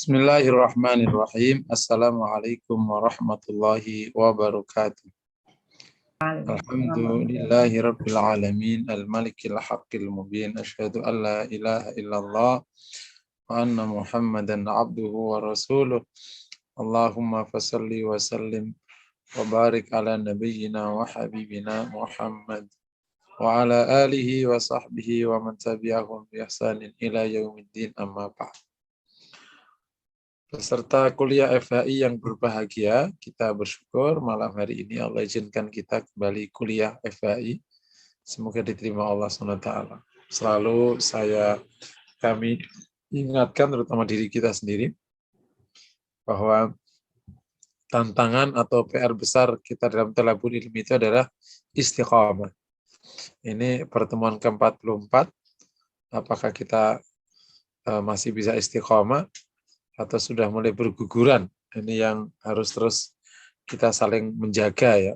Bismillahirrahmanirrahim. Assalamualaikum warahmatullahi wabarakatuh. Alhamdulillahi rabbil alamin. Al-malikil haqqil mubin. Asyhadu an la ilaha illallah wa anna Muhammadan abduhu wa rasuluh. Allahumma fasalli wa sallim wa barik ala nabiyyina wa habibina Muhammad wa ala alihi wa sahbihi wa man tabi'ahum bi ihsanin ila yaumiddin, amma ba'd. Peserta kuliah FHI yang berbahagia, kita bersyukur malam hari ini Allah izinkan kita kembali kuliah FHI. Semoga diterima Allah SWT. Selalu kami ingatkan, terutama diri kita sendiri, bahwa tantangan atau PR besar kita dalam thalabul ilmi itu adalah istiqamah. Ini pertemuan ke-44. Apakah kita masih bisa istiqamah atau sudah mulai berguguran? Ini yang harus terus kita saling menjaga ya.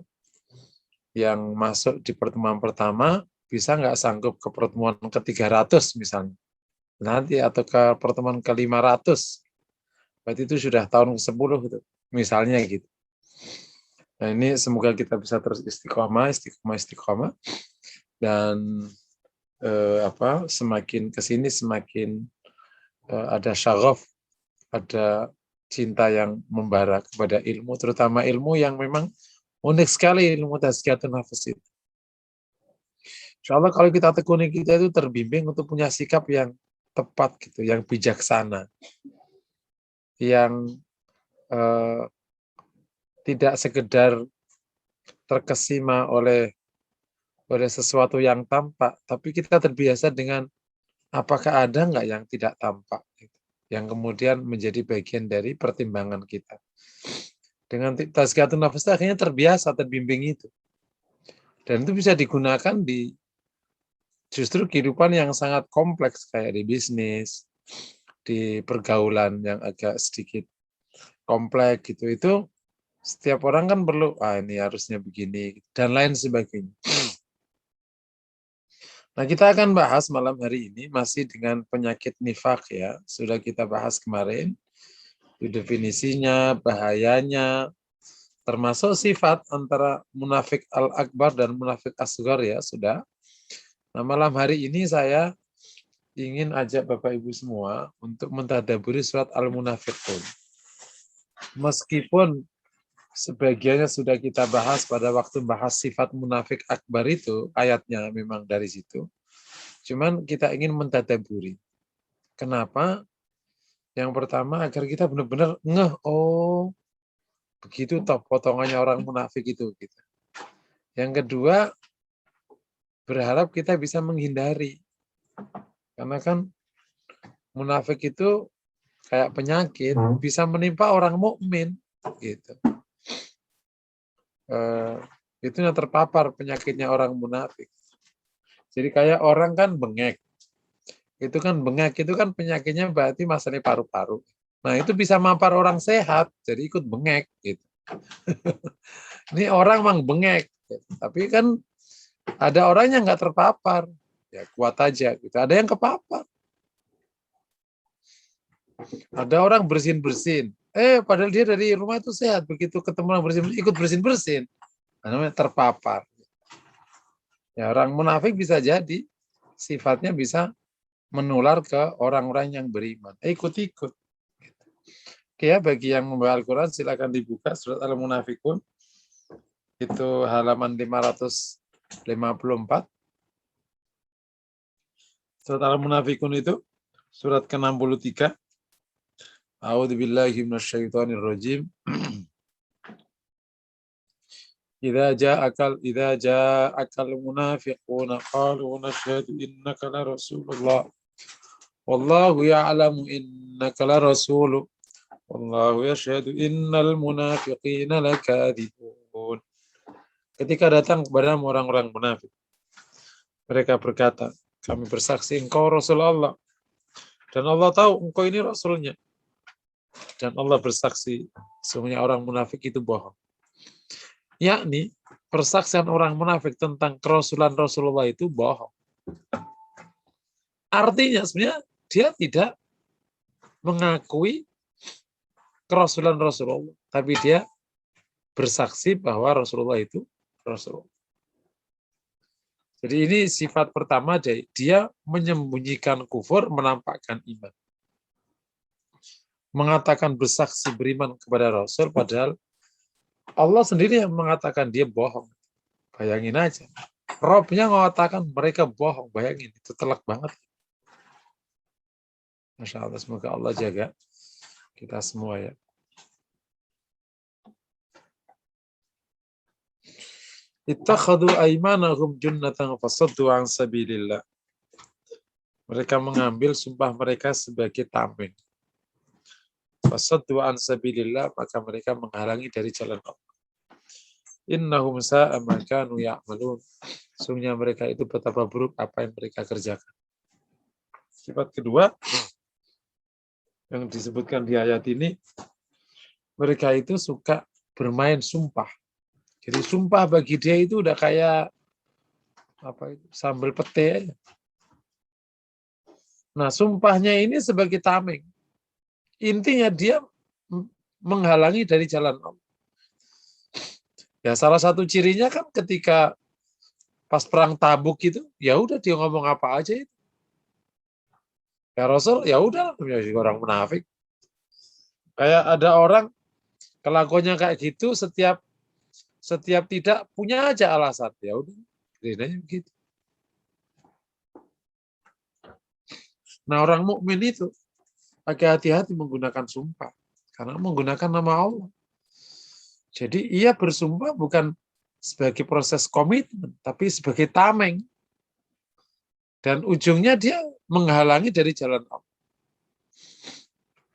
Yang masuk di pertemuan pertama bisa nggak sanggup ke pertemuan ke-300 misalnya. Nanti atau ke pertemuan ke-500. Berarti itu sudah tahun ke-10 gitu. Misalnya gitu. Nah, ini semoga kita bisa terus istiqomah. Dan semakin kesini semakin ada syagaf, ada cinta yang membara kepada ilmu, terutama ilmu yang memang unik sekali, ilmu tazkiyatun nafs itu. Insyaallah kalau kita tekuni, kita itu terbimbing untuk punya sikap yang tepat gitu, yang bijaksana, yang tidak sekedar terkesima oleh sesuatu yang tampak, tapi kita terbiasa dengan apakah ada nggak yang tidak tampak gitu, yang kemudian menjadi bagian dari pertimbangan kita. Dengan tazkiyatun nafs akhirnya terbiasa, terbimbing itu. Dan itu bisa digunakan di justru kehidupan yang sangat kompleks, kayak di bisnis, di pergaulan yang agak sedikit kompleks gitu. Itu setiap orang kan perlu, ini harusnya begini, dan lain sebagainya. Nah, kita akan bahas malam hari ini masih dengan penyakit nifak ya. Sudah kita bahas kemarin, definisinya, bahayanya, termasuk sifat antara munafik al-akbar dan munafik asghar ya, sudah. Nah, malam hari ini saya ingin ajak Bapak Ibu semua untuk mentadaburi surat Al-Munafiqun. Meskipun sebagiannya sudah kita bahas pada waktu bahas sifat munafik akbar itu, ayatnya memang dari situ. Cuman kita ingin mentadaburi. Kenapa? Yang pertama agar kita benar-benar ngeh, oh begitu toh potongannya orang munafik itu gitu. Yang kedua, berharap kita bisa menghindari. Karena kan munafik itu kayak penyakit, bisa menimpa orang mukmin gitu. Itu yang terpapar penyakitnya orang munafik. Jadi kayak orang kan bengek. Itu kan bengek itu kan penyakitnya berarti masalah paru-paru. Nah, itu bisa mampar orang sehat, jadi ikut bengek gitu. Ini orang memang bengek, gitu. Tapi kan ada orang yang nggak terpapar, ya kuat aja gitu. Ada yang kepapar. Ada orang bersin-bersin, padahal dia dari rumah itu sehat, begitu ketemu orang bersin, ikut bersin-bersin, namanya terpapar. Ya, orang munafik bisa jadi sifatnya bisa menular ke orang-orang yang beriman. Ikut-ikut. Oke ya, bagi yang membawa Al-Quran silakan dibuka surat Al-Munafiqun. Itu halaman 554. Surat Al-Munafiqun itu surat ke-63. A'udzubillahi minasyaitonirrajim. Idza ja'akal munafiquna qalu nashhadu innaka la rasulullah. Wallahu ya'lamu innaka la rasuluh. Wallahu yashhadu innal munafiqina lakadzibun. Ketika datang kepada orang-orang munafik, mereka berkata, kami bersaksi engkau Rasul Allah. Dan Allah tahu engkau ini Rasulnya. Dan Allah bersaksi, sesungguhnya orang munafik itu bohong. Yakni, persaksian orang munafik tentang kerasulan Rasulullah itu bohong. Artinya sebenarnya dia tidak mengakui kerasulan Rasulullah, tapi dia bersaksi bahwa Rasulullah itu Rasulullah. Jadi ini sifat pertama, dia menyembunyikan kufur, menampakkan iman. Mengatakan bersaksi beriman kepada Rasul, padahal Allah sendiri yang mengatakan dia bohong. Bayangin aja. Robnya mengatakan mereka bohong. Bayangin, itu telak banget. Masya Allah, semoga Allah jaga kita semua ya. Ittakhadhu aymanahum junnatan fasaddu an sabilillah. Mereka mengambil sumpah mereka sebagai tameng. Fasaddu an sabilillah, maka mereka menghalangi dari jalan Allah. Innahum sa'a ma kanu ya'malun. Sungguhnya mereka itu betapa buruk apa yang mereka kerjakan. Sifat kedua yang disebutkan di ayat ini, mereka itu suka bermain sumpah. Jadi sumpah bagi dia itu udah kayak apa itu, sambal pete aja. Nah, sumpahnya ini sebagai tameng. Intinya dia menghalangi dari jalan Allah. Ya salah satu cirinya kan ketika pas perang Tabuk itu, ya udah dia ngomong apa aja itu. Ya Rasul, ya udah orang munafik. Kayak ada orang kelakuannya kayak gitu, setiap tidak punya aja alasan. Ya udah, bedanya begitu. Nah, orang mukmin itu pakai hati-hati menggunakan sumpah karena menggunakan nama Allah. Jadi ia bersumpah bukan sebagai proses komitmen, tapi sebagai tameng. Dan ujungnya dia menghalangi dari jalan Allah.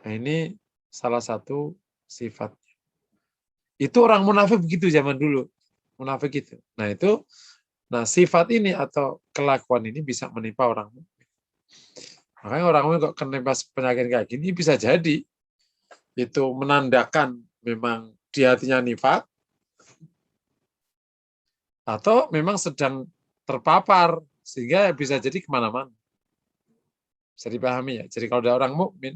Nah, ini salah satu sifatnya. Itu orang munafik begitu zaman dulu. Munafik itu. Nah, sifat ini atau kelakuan ini bisa menimpa orang mukmin. Makanya orang mukmin kok kena penyakit kayak gini bisa jadi itu menandakan memang di hatinya nifak atau memang sedang terpapar sehingga bisa jadi kemana-mana. Bisa dipahami ya. Jadi kalau ada orang mukmin,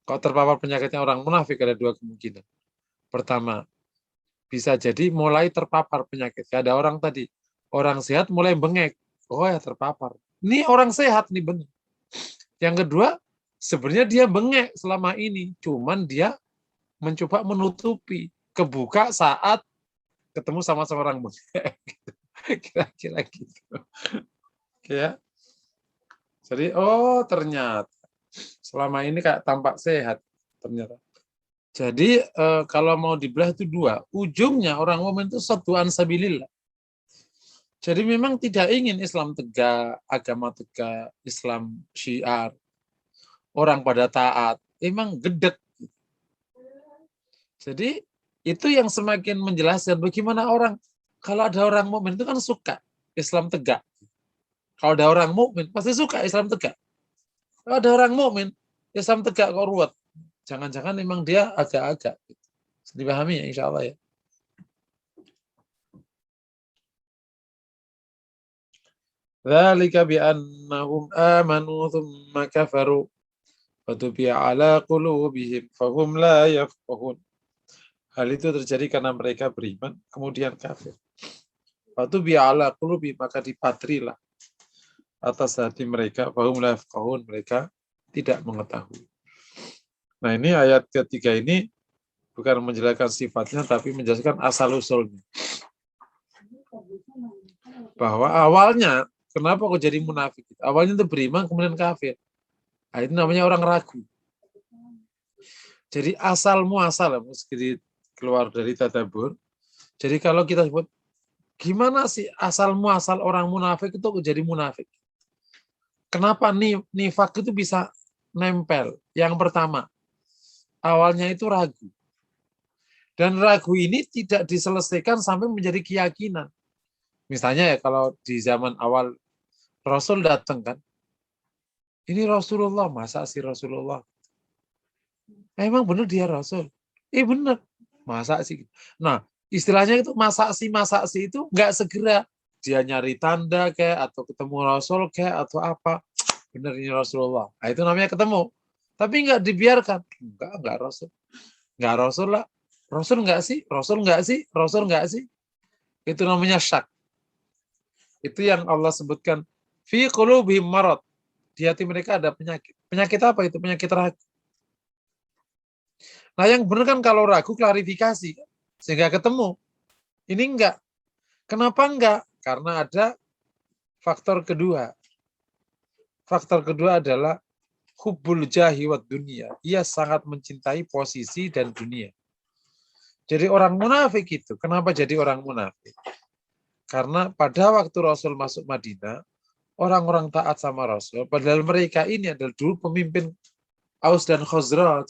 kalau terpapar penyakitnya orang munafik ada dua kemungkinan. Pertama, bisa jadi mulai terpapar penyakit. Kayak ada orang tadi, orang sehat mulai bengek. Oh ya terpapar. Ini orang sehat nih benar. Yang kedua, sebenarnya dia bengek selama ini. Cuman dia mencoba menutupi. Kebuka saat ketemu sama seorang bengek. Kira-kira gitu. Ya. Jadi, oh ternyata selama ini kayak tampak sehat. Ternyata. Jadi kalau mau dibelah itu dua. Ujungnya orang mukmin itu satuan sabilillah. Jadi memang tidak ingin Islam tegak, agama tegak, Islam syiar, orang pada taat. Memang gedek. Jadi itu yang semakin menjelaskan bagaimana orang, kalau ada orang mukmin itu kan suka Islam tegak. Kalau ada orang mukmin pasti suka Islam tegak. Kalau ada orang mukmin Islam tegak kok ruwet. Jangan-jangan memang dia agak-agak. Dipahami ya insya Allah ya. Dzalika bi'annahum amanu tsumma kafaru fatubi'a ala qulubihim fahum la yafqahun. Hal itu terjadi karena mereka beriman kemudian kafir. Fatubi'a ala qulubihim, maka dipatrilah atas hati mereka fahum la yafqahun, mereka tidak mengetahui. Nah, ini ayat ketiga ini bukan menjelaskan sifatnya, tapi menjelaskan asal-usulnya. Bahwa awalnya, kenapa kok jadi munafik? Awalnya itu beriman, kemudian kafir. Nah, itu namanya orang ragu. Jadi asal muasal, meski keluar dari tadabbur. Jadi kalau kita sebut, gimana sih asal muasal orang munafik itu kok jadi munafik? Kenapa nifak itu bisa nempel? Yang pertama, awalnya itu ragu. Dan ragu ini tidak diselesaikan sampai menjadi keyakinan. Misalnya ya kalau di zaman awal Rasul datang kan, ini Rasulullah, masa sih Rasulullah? Emang benar dia Rasul? Benar, masa sih? Nah, istilahnya itu masa sih itu nggak segera dia nyari tanda kayak atau ketemu Rasul kayak atau apa. Benar ini Rasulullah. Nah, itu namanya ketemu. Tapi nggak dibiarkan. Enggak Rasul. Nggak Rasul lah. Rasul nggak sih? Rasul nggak sih? Rasul nggak sih? Itu namanya syak. Itu yang Allah sebutkan. Fi qulubihim marad. Di hati mereka ada penyakit. Penyakit apa itu? Penyakit ragu. Nah yang benar kan kalau ragu klarifikasi. Sehingga ketemu. Ini enggak. Kenapa enggak? Karena ada faktor kedua. Faktor kedua adalah hubbul jahi wa dunia. Ia sangat mencintai posisi dan dunia. Jadi orang munafik itu, kenapa jadi orang munafik? Karena pada waktu Rasul masuk Madinah, orang-orang taat sama Rasul, padahal mereka ini adalah dulu pemimpin Aus dan Khazraj.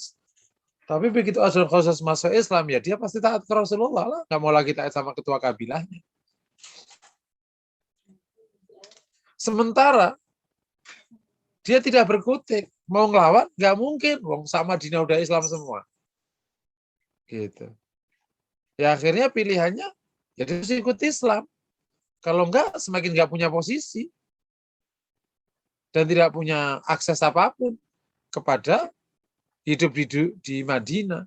Tapi begitu Aus dan Khazraj masuk Islam, ya dia pasti taat ke Rasulullah lah. Nggak mau lagi taat sama ketua kabilahnya. Sementara dia tidak berkutik. Mau ngelawan, nggak mungkin. Wong sama Madinah udah Islam semua. Gitu. Ya akhirnya pilihannya, ya dia harus ikut Islam. Kalau enggak, semakin nggak punya posisi. Dan tidak punya akses apapun kepada hidup di Madinah.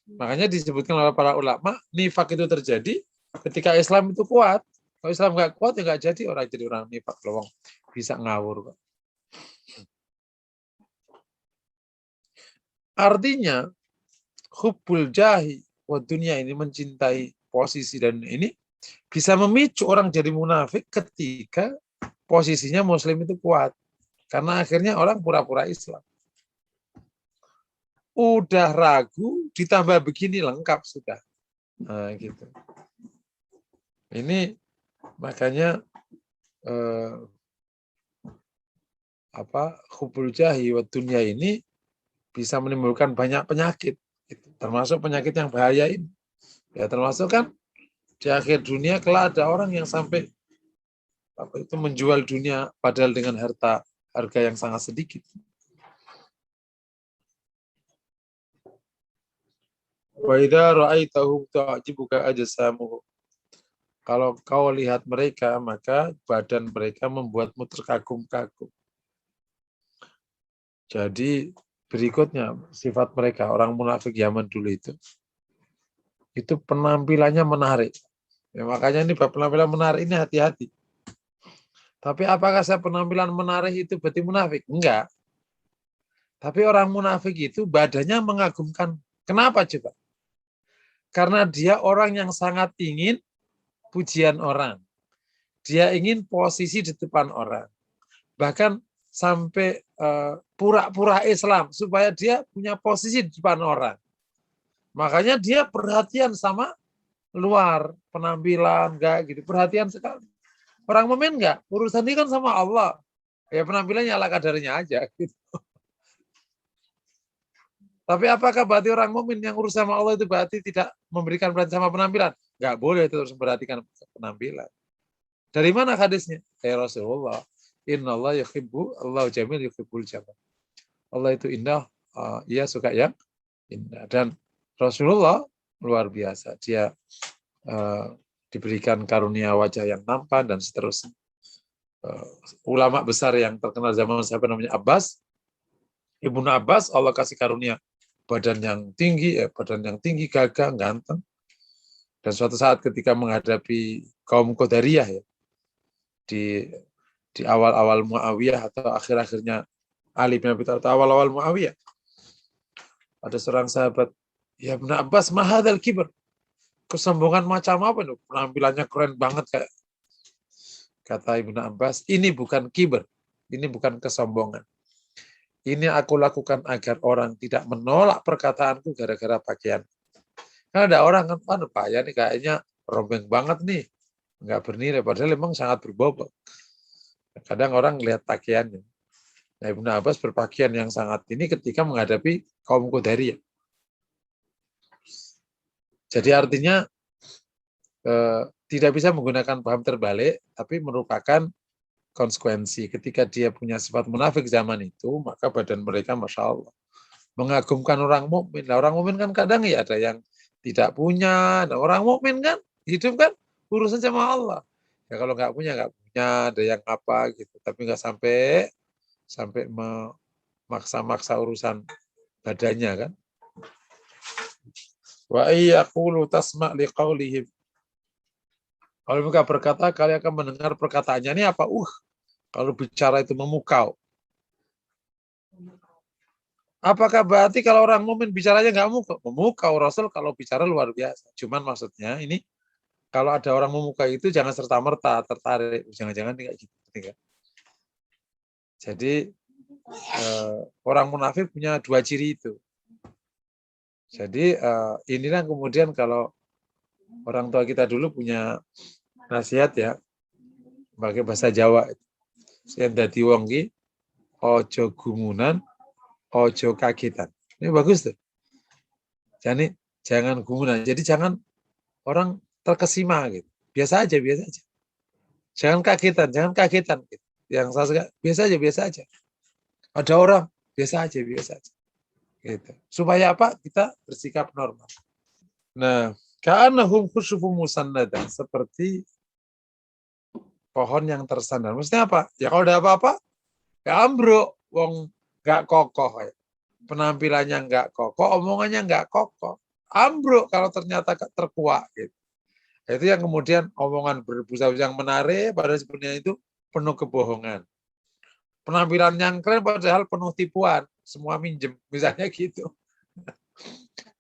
Makanya disebutkan oleh para ulama, nifak itu terjadi ketika Islam itu kuat. Kalau Islam nggak kuat, ya nggak jadi orang nifak. Loh, bisa ngawur. Artinya, hubbul jahi wa dunia ini mencintai posisi dan ini bisa memicu orang jadi munafik ketika posisinya Muslim itu kuat. Karena akhirnya orang pura-pura Islam. Udah ragu, ditambah begini lengkap sudah. Nah, gitu. Ini makanya hubbul jahi wa dunia ini bisa menimbulkan banyak penyakit. Termasuk penyakit yang bahaya ini. Ya termasuk kan di akhir dunia kelak ada orang yang sampai itu menjual dunia padahal dengan harga yang sangat sedikit. Wa idza ra'aitahum tu'jibuka ajsamuhum. Kalau kau lihat mereka, maka badan mereka membuatmu terkagum-kagum. Jadi berikutnya sifat mereka orang munafik zaman dulu itu penampilannya menarik. Ya, makanya ini penampilan menarik ini hati-hati. Tapi apakah saya penampilan menarik itu berarti munafik? Enggak. Tapi orang munafik itu badannya mengagumkan. Kenapa coba? Karena dia orang yang sangat ingin pujian orang. Dia ingin posisi di depan orang. Bahkan sampai pura-pura Islam supaya dia punya posisi di depan orang. Makanya dia perhatian sama luar, penampilan, enggak gitu. Perhatian sekali. Orang mukmin enggak, urusan ini kan sama Allah. Ya penampilannya ala kadarnya aja gitu. Tapi apakah berarti orang mukmin yang urus sama Allah itu berarti tidak memberikan perhatian sama penampilan? Enggak boleh itu harus memperhatikan penampilan. Dari mana hadisnya? Kayak Rasulullah. Innallaha yuhibbu Allah jamil yuhibbul jamal. Allah itu indah, ia suka yang indah. Dan Rasulullah luar biasa. Dia diberikan karunia wajah yang nampan dan seterusnya. Ulama besar yang terkenal zaman siapa namanya Abbas, Ibnu Abbas, Allah kasih karunia badan yang tinggi, gagah, ganteng. Dan suatu saat ketika menghadapi kaum Qadariyah ya, di awal-awal Muawiyah atau akhir-akhirnya Ali bin Abi Thalib atau awal-awal Muawiyah, ada seorang sahabat, ya Ibnu Abbas, mahadal kibar. Kesombongan macam apa nih? Penampilannya keren banget kayak. Kata Ibnu Abbas, ini bukan kibar, ini bukan kesombongan. Ini aku lakukan agar orang tidak menolak perkataanku gara-gara pakaian. Kan ada orang kan, aduh Pak ya nih kayaknya rombeng banget nih, nggak bernilai, padahal memang sangat berbobot. Kadang orang lihat pakaiannya. Nah, Ibnu Abbas berpakaian yang sangat ini ketika menghadapi kaum Qadariyah. Jadi artinya tidak bisa menggunakan paham terbalik, tapi merupakan konsekuensi. Ketika dia punya sifat munafik zaman itu, maka badan mereka Masya Allah. Mengagumkan orang mukmin. Nah, orang mukmin kan kadang ya ada yang tidak punya. Nah, orang mukmin kan hidup kan urusan sama Allah. Ya kalau nggak punya, ada yang apa gitu. Tapi nggak sampai memaksa-maksa urusan badannya kan. Wa iyyaqulu tasma' liqaulihim. Kalau mereka berkata, kalian akan mendengar perkataannya. Ini apa? Kalau bicara itu memukau. Apakah berarti kalau orang mukmin bicaranya nggak memukau? Memukau. Rasul kalau bicara luar biasa. Cuman maksudnya ini, kalau ada orang memukau itu jangan serta-merta tertarik. Jangan-jangan kayak gitu. Jadi orang munafik punya dua ciri itu. Jadi inilah kemudian kalau orang tua kita dulu punya nasihat ya, pakai bahasa Jawa. Saya dadi wong ki ojo gumunan, ojo kagetan. Ini bagus tuh. Jadi jangan gumunan. Jadi jangan orang terkesima gitu. Biasa aja, biasa aja. Jangan kagetan gitu. Yang saya suka biasa aja. Ada orang biasa aja. Gitu. Supaya apa? Kita bersikap normal. Nah, ka'annahum khusyufun musannada, seperti pohon yang tersandar. Maksudnya apa? Ya kalau ada apa-apa, ya ambruk, wong nggak kokoh. Ya. Penampilannya nggak kokoh, omongannya nggak kokoh. Ambruk kalau ternyata terkuak. Gitu. Itu yang kemudian omongan berbusa-busa yang menarik, padahal sebenarnya itu penuh kebohongan. Penampilan yang keren padahal penuh tipuan, semua minjem, misalnya gitu.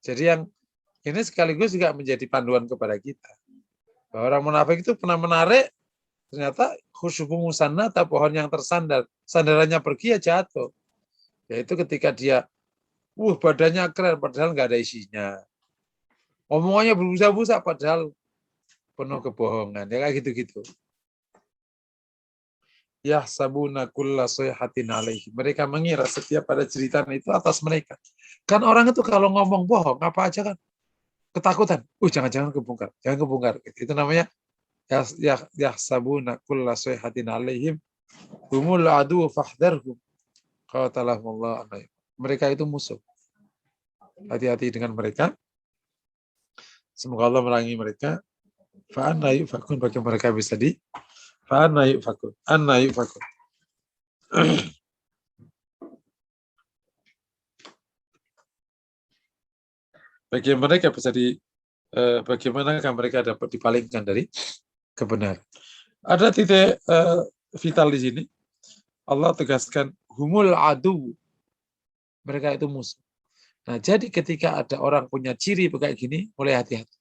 Jadi yang ini sekaligus juga menjadi panduan kepada kita. Bahwa orang munafik itu pernah menarik, ternyata khusyufu musanna atau pohon yang tersandar, sandarannya pergi ya jatuh. Yaitu ketika dia, badannya keren, padahal nggak ada isinya. Omongannya berbusa-busa, padahal penuh kebohongan. Ya kayak gitu-gitu. Yahsabuna kulla sayhatin alaihi. Mereka mengira setiap ada cerita itu atas mereka. Kan orang itu kalau ngomong bohong, apa aja kan ketakutan. Jangan-jangan kebongkar. Jangan kebongkar. Itu namanya yahsabuna kulla sayhatin alaihim humul adu fahdharhum. Qatalahumullah. Mereka itu musuh. Hati-hati dengan mereka. Semoga Allah merangi mereka. Fa'anna yufakun, bagi mereka bisa fa'anna yufakun. Anna yufakun. Bagi mereka bisa bagaimana mereka dapat dipalingkan dari kebenaran. Ada titik vital di sini. Allah tegaskan humul adu. Mereka itu musuh. Nah, jadi ketika ada orang punya ciri kayak gini, mulai hati-hati.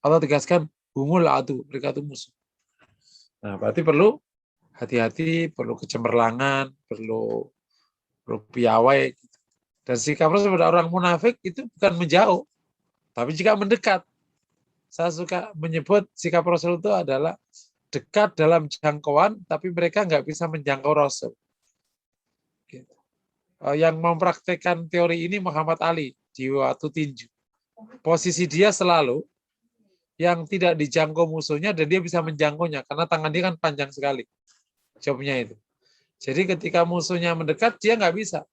Allah tegaskan humul adu, mereka itu musuh. Nah, berarti perlu hati-hati, perlu kecemerlangan, perlu piawai. Dan sikap Rasul pada orang munafik itu bukan menjauh, tapi jika mendekat. Saya suka menyebut sikap Rasul itu adalah dekat dalam jangkauan, tapi mereka nggak bisa menjangkau Rasul. Gitu. Yang mempraktekkan teori ini Muhammad Ali di waktu tinju. Posisi dia selalu yang tidak dijangkau musuhnya dan dia bisa menjangkaunya karena tangan dia kan panjang sekali. Jawabnya itu. Jadi ketika musuhnya mendekat, dia nggak bisa.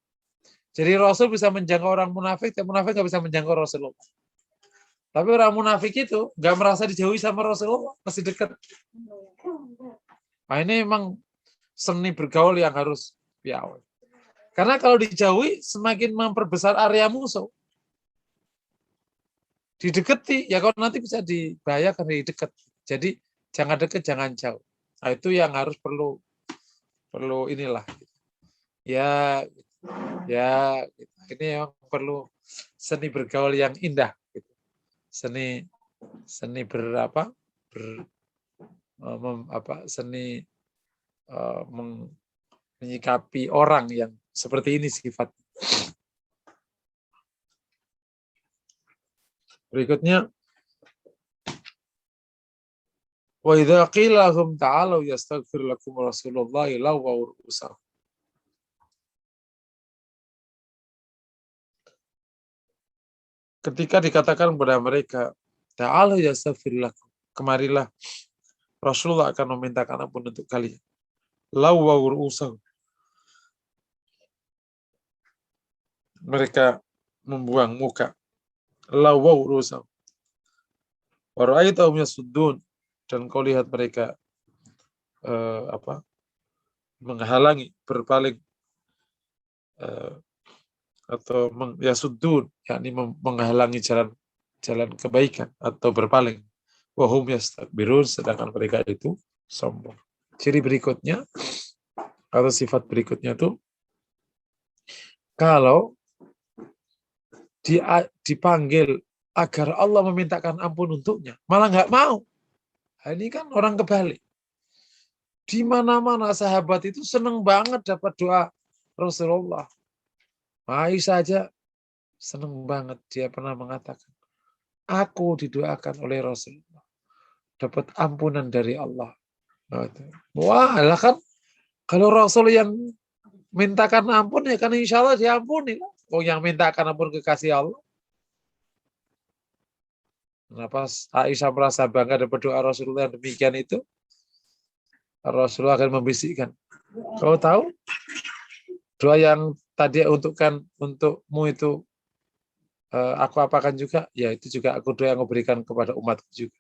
Jadi Rasul bisa menjangkau orang munafik, tapi munafik nggak bisa menjangkau Rasulullah. Tapi orang munafik itu nggak merasa dijauhi sama Rasulullah, masih dekat. Nah ini memang seni bergaul yang harus piawai. Karena kalau dijauhi, semakin memperbesar area musuh. Dideketi, ya kalau nanti bisa dibahayakan dari dekat. Jadi jangan dekat, jangan jauh. Nah, itu yang harus perlu inilah. Ya, ini yang perlu seni bergaul yang indah. Seni seni menyikapi orang yang seperti ini sifat. Berikutnya, wa idza qila lahum ta'alu yastaghfir lakum Rasulullah lawaw ru'usahum. Ketika dikatakan kepada mereka, ta'alu yastaghfir lakum, kemarilah Rasulullah akan memintakan ampun untuk kalian. Lawaw ru'usahum. Mereka membuang muka. Lawaw ru'usahum. Wa ra'aitahum yasuddun, dan kau lihat mereka menghalangi, berpaling atau yasuddun, yakni menghalangi jalan jalan kebaikan atau berpaling. Wahum yastakbirun, sedangkan mereka itu sombong. Ciri berikutnya atau sifat berikutnya tuh kalau dipanggil agar Allah memintakan ampun untuknya, malah nggak mau. Nah, ini kan orang kebalik. Di mana-mana sahabat itu seneng banget dapat doa Rasulullah. Aisyah aja seneng banget, dia pernah mengatakan, aku didoakan oleh Rasulullah, dapat ampunan dari Allah. Wah, lah kan kalau Rasul yang mintakan ampun ya kan insya Allah diampuni. Oh, yang mintakan ampun kekasih Allah. Kenapa Aisyah merasa bangga dapat doa Rasulullah yang demikian itu? Rasulullah akan membisikkan, kau tahu doa yang tadi untukmu itu aku apakan juga, ya itu juga aku doa yang aku berikan kepada umatku juga.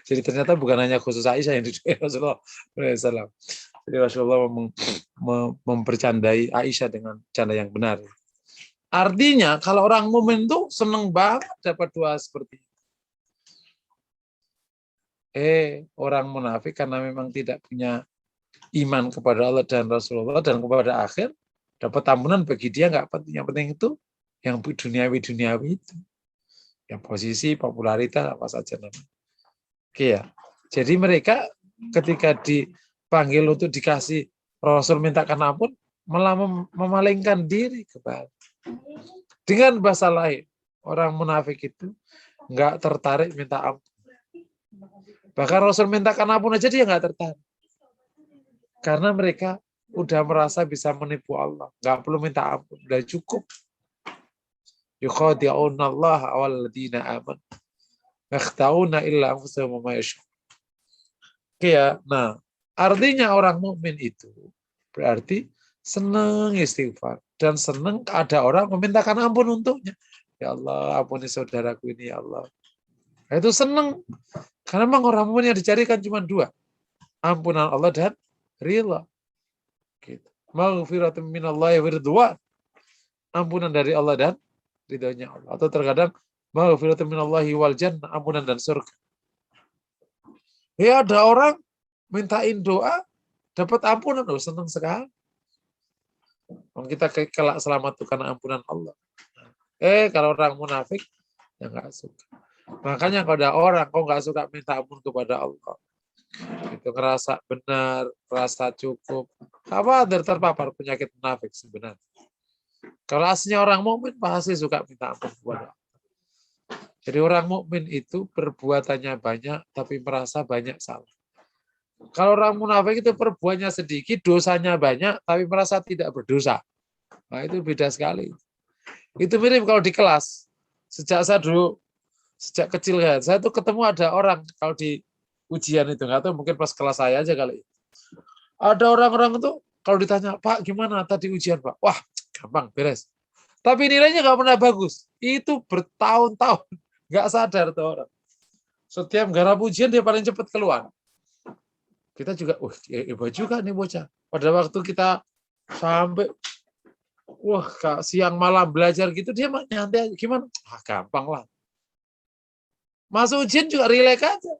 Jadi ternyata bukan hanya khusus Aisyah yang didoakan Rasulullah SAW. Jadi Rasulullah mempercandai Aisyah dengan canda yang benar. Artinya kalau orang mukmin tuh seneng banget dapat doa seperti itu. Orang munafik karena memang tidak punya iman kepada Allah dan Rasulullah dan kepada akhir, dapat ampunan bagi dia nggak penting. Yang penting itu yang duniawi itu, yang posisi, popularitas apa saja namanya. Oke ya. Jadi mereka ketika dipanggil untuk dikasih Rasul mintakan ampun, malah memalingkan diri kepada. Dengan bahasa lain, orang munafik itu nggak tertarik minta ampun. Bahkan Rasul mintakan ampun aja dia nggak tertarik. Karena mereka udah merasa bisa menipu Allah. Nggak perlu minta ampun, udah cukup. Yukhadi'una Allah walladzina amanu. Yakhta'una illa anfusahum wa ma yash'urun. Oke ya. Nah, artinya orang mukmin itu berarti senang istighfar dan senang ada orang memintakan ampun untuknya. Ya Allah, ampuni saudaraku ini ya Allah. Nah, itu senang. Karena memang orang mukmin yang dicarikan cuma dua. Ampunan Allah dan rila. Gitu. Maghfiratun minallahi wa ridwan. Ampunan dari Allah dan ridhonya Allah. Atau terkadang maghfiratun minallahi wal jannah, ampunan dan surga. Ya ada orang mintain doa dapat ampunan, senang sekali. Kita kelak selamat karena ampunan Allah. Kalau orang munafik ya nggak suka. Makanya kalau ada orang kok nggak suka minta ampun kepada Allah, itu ngerasa benar, merasa cukup, khawatir terpapar penyakit munafik sebenarnya. Kalau aslinya orang mukmin pasti suka minta ampun kepada Allah. Jadi orang mukmin itu perbuatannya banyak tapi merasa banyak salah. Kalau orang munafik itu perbuatannya sedikit, dosanya banyak tapi merasa tidak berdosa. Nah, itu beda sekali. Itu mirip kalau di kelas. Sejak kecil kan, saya tuh ketemu ada orang kalau di ujian itu, nggak tahu mungkin pas kelas saya aja kali. Ada orang-orang itu kalau ditanya, Pak gimana tadi ujian Pak? Wah gampang, beres. Tapi nilainya nggak pernah bagus. Itu bertahun-tahun nggak sadar tuh orang. Setiap garap ujian dia paling cepat keluar. Kita juga, hebat juga nih bocah. Pada waktu kita sampai siang malam belajar gitu, dia nyantai gimana? Gampang lah. Masuk ujian juga rileks aja.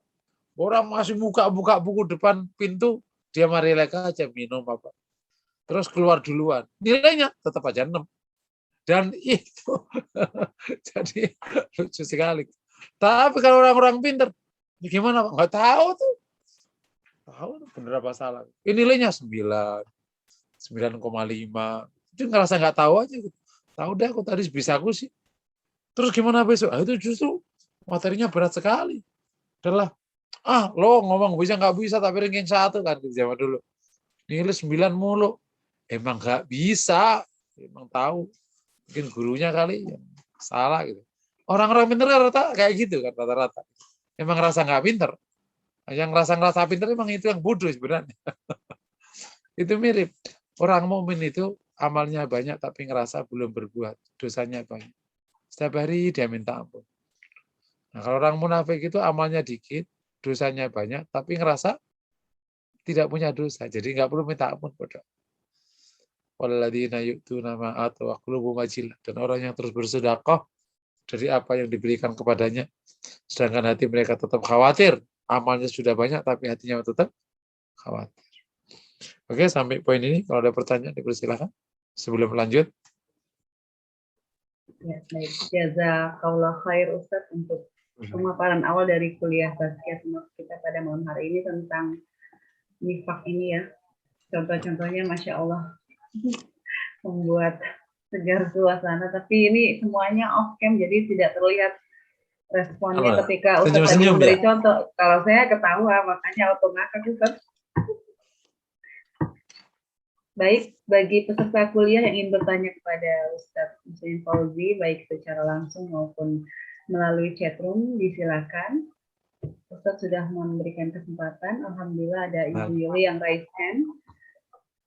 Orang masih buka buku depan pintu, dia mah rileks aja minum apa. Terus keluar duluan. Nilainya tetap aja 6. Dan itu jadi lucu sekali. Tapi kalau orang-orang pinter, gimana Pak? Nggak tahu tuh. Tahu bener apa salah. Ini nilainya 9, 9,5. Dia ngerasa nggak tahu aja gitu. Tahu deh aku tadi bisa aku sih. Terus gimana besok? Itu justru materinya berat sekali. Adalah, lo ngomong bisa nggak bisa tapi ranking 1 kan di zaman dulu. Nilai 9 mulu. Emang nggak bisa. Emang tahu. Mungkin gurunya kali ya. Salah gitu. Orang-orang pinter rata kayak gitu kan rata-rata. Emang rasa nggak pinter. Yang ngerasa pinter emang itu yang bodoh sebenarnya. Itu mirip. Orang mukmin itu amalnya banyak tapi ngerasa belum berbuat. Dosanya banyak. Setiap hari dia minta ampun. Nah, kalau orang munafik itu amalnya dikit, dosanya banyak, tapi ngerasa tidak punya dosa. Jadi nggak perlu minta ampun pada walladzina yu'tuna ma atau wa qulubuhum wajilah. Dan orang yang terus bersedekah dari apa yang diberikan kepadanya, sedangkan hati mereka tetap khawatir. Amalnya sudah banyak tapi hatinya tetap khawatir. Oke, sampai poin ini kalau ada pertanyaan dipersilakan sebelum lanjut. Ya, baik. Jazakallah khair Ustaz untuk pemaparan awal dari kuliah tazkiyah kita pada malam hari ini tentang nifak ini ya. Contoh-contohnya Masya Allah membuat segar suasana, tapi ini semuanya off cam jadi tidak terlihat responnya ketika Ustaz tadi memberi contoh. Kalau saya ketawa makanya auto ngakak Ustaz. Baik, bagi peserta kuliah yang ingin bertanya kepada Ustadz Muslim Fauzi, baik secara langsung maupun melalui chatroom, disilakan. Ustadz sudah memberikan kesempatan. Alhamdulillah ada Ibu Yuli yang raise hand.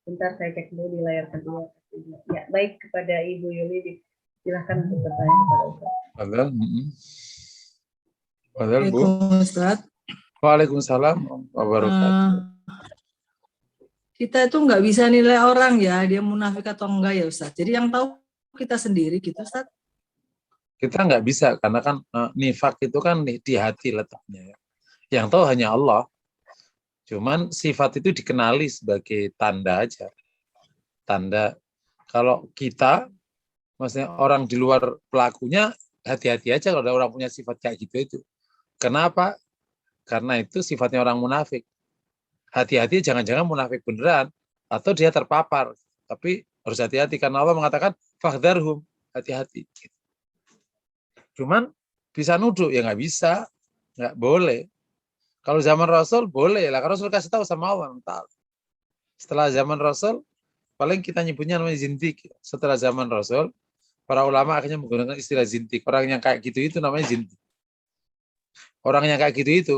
Bentar saya cek dulu di layar kedua. Ya, baik, kepada Ibu Yuli, silakan untuk bertanya kepada Ustadz. Waalaikumsalam. Waalaikumsalam wabarakatuh. Kita itu nggak bisa nilai orang ya, dia munafik atau enggak ya Ustaz. Jadi yang tahu kita sendiri gitu Ustaz. Kita nggak bisa, karena kan nifak itu kan di hati letaknya. Yang tahu hanya Allah. Cuman sifat itu dikenali sebagai tanda aja. Tanda. Kalau kita, maksudnya orang di luar pelakunya, hati-hati aja kalau ada orang punya sifat kayak gitu itu. Kenapa? Karena itu sifatnya orang munafik. Hati-hati, jangan-jangan munafik beneran atau dia terpapar. Tapi harus hati-hati karena Allah mengatakan fahdharhum, hati-hati. Cuman bisa nuduh ya nggak bisa, nggak boleh. Kalau zaman Rasul boleh lah, karena Rasul kasih tahu sama Allah. Setelah zaman Rasul paling kita nyebutnya namanya zindik. Setelah zaman Rasul para ulama akhirnya menggunakan istilah zindik. Orang yang kayak gitu itu namanya zindik. Orang yang kayak gitu itu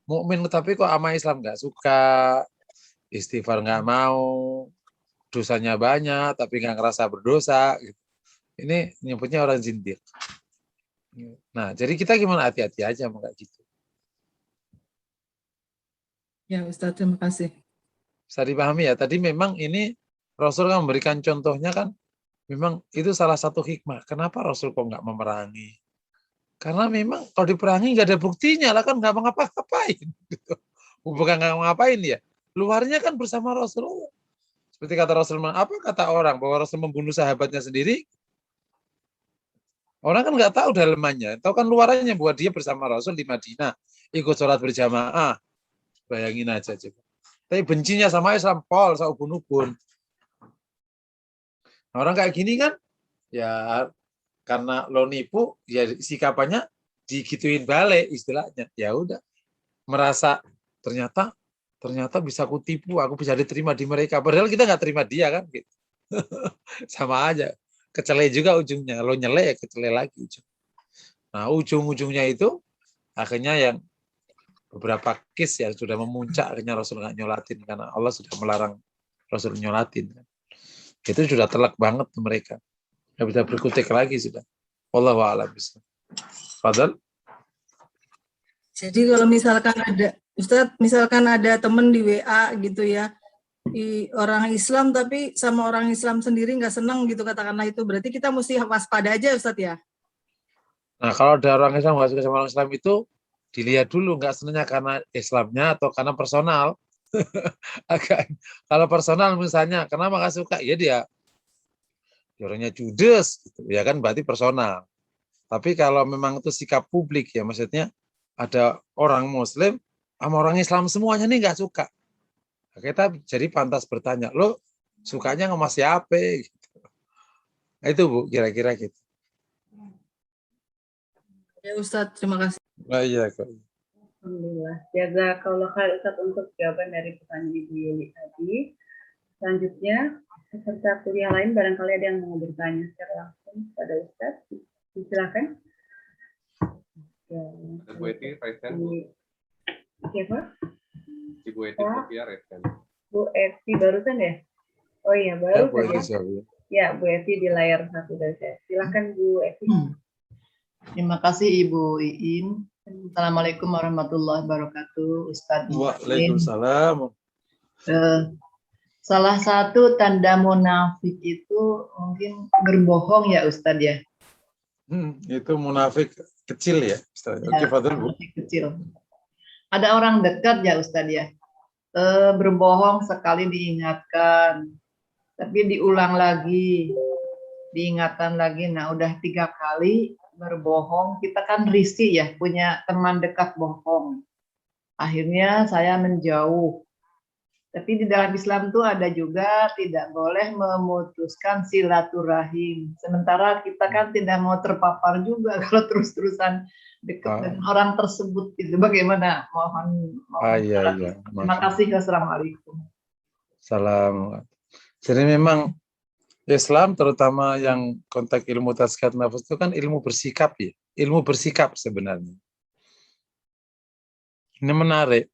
mukmin tapi kok sama Islam nggak suka, istighfar nggak mau, dosanya banyak tapi nggak ngerasa berdosa. Gitu. Ini nyebutnya orang zindik. Nah, jadi kita gimana, hati-hati aja mau kayak gitu. Ya Ustaz, terima kasih. Bisa dipahami ya. Tadi memang ini Rasul kan memberikan contohnya kan, memang itu salah satu hikmah. Kenapa Rasul kok nggak memerangi? Karena memang kalau diperangi nggak ada buktinya lah kan, nggak ngapa-ngapain. Gitu. Bukan nggak ngapain ya. Luarnya kan bersama Rasulullah. Seperti kata Rasul, apa kata orang bahwa Rasul membunuh sahabatnya sendiri? Orang kan nggak tahu dalamannya. Tahu kan luarannya bahwa dia bersama Rasul di Madinah, ikut sholat berjamaah. Bayangin aja coba. Tapi bencinya sama Islam, pol, ubun-ubun. Orang kayak gini kan, ya karena lo nipu, ya sikapannya digituin balik istilahnya. Ya udah, merasa ternyata bisa aku tipu, aku bisa diterima di mereka. Padahal kita nggak terima dia kan, gitu. Sama aja. Kecele juga ujungnya. Lo nyele ya kecele lagi ujung. Nah ujung-ujungnya itu akhirnya yang beberapa case yang sudah memuncak akhirnya Rasul nggak nyolatin karena Allah sudah melarang Rasul nyolatin. Itu sudah telak banget mereka. Nggak bisa berkutik lagi sudah. Wallahu a'lam bishawab. Fadal. Jadi kalau misalkan ada Ustaz, misalkan ada teman di WA gitu ya, orang Islam tapi sama orang Islam sendiri nggak senang gitu katakanlah, itu berarti kita mesti waspada aja Ustaz ya. Nah kalau ada orang Islam nggak suka sama orang Islam itu dilihat dulu nggak senangnya karena Islamnya atau karena personal. Kalau personal misalnya kenapa nggak suka, ya dia orangnya judes gitu, ya kan berarti personal. Tapi kalau memang itu sikap publik ya, maksudnya ada orang Muslim sama orang Islam semuanya nih nggak suka. Nah, kita jadi pantas bertanya, lo sukanya sama siapa? Gitu. Nah, itu Bu, kira-kira gitu. Ya Ustaz, terima kasih. Nah, iya kok. Alhamdulillah. Jazakallah khair Ustaz untuk jawaban dari pertanyaan Ibu Yuli tadi. Selanjutnya, peserta kuliah lain barangkali ada yang mau bertanya secara langsung pada Ustaz. Silakan. Ibu Eti, Resen. Siapa? Ibu Eti, Sofia, Resen. Bu Eti barusan ya? Oh iya, baru saja. Ya, Bu Eti di layar satu dari saya. Silakan Bu Eti. Terima kasih Ibu Iin. Assalamualaikum warahmatullahi wabarakatuh, Ustadz. Waalaikumsalam. Salah satu tanda munafik itu mungkin berbohong ya Ustadz ya. Itu munafik kecil ya, Ustaz. Oke, Fadil, Bu. Masih kecil. Ada orang dekat ya Ustadz ya, berbohong sekali diingatkan, tapi diulang lagi, diingatkan lagi. Nah, udah 3 kali berbohong, kita kan risih ya, punya teman dekat bohong. Akhirnya saya menjauh. Tapi di dalam Islam tuh ada juga tidak boleh memutuskan silaturahim. Sementara kita kan tidak mau terpapar juga kalau terus-terusan dekat dengan orang tersebut. Itu bagaimana? Mohon Iya. Terima kasih. Wassalamualaikum. Salam. Jadi memang Islam terutama yang konteks ilmu tazkiyah nafas itu kan ilmu bersikap ya. Ilmu bersikap sebenarnya. Ini menarik.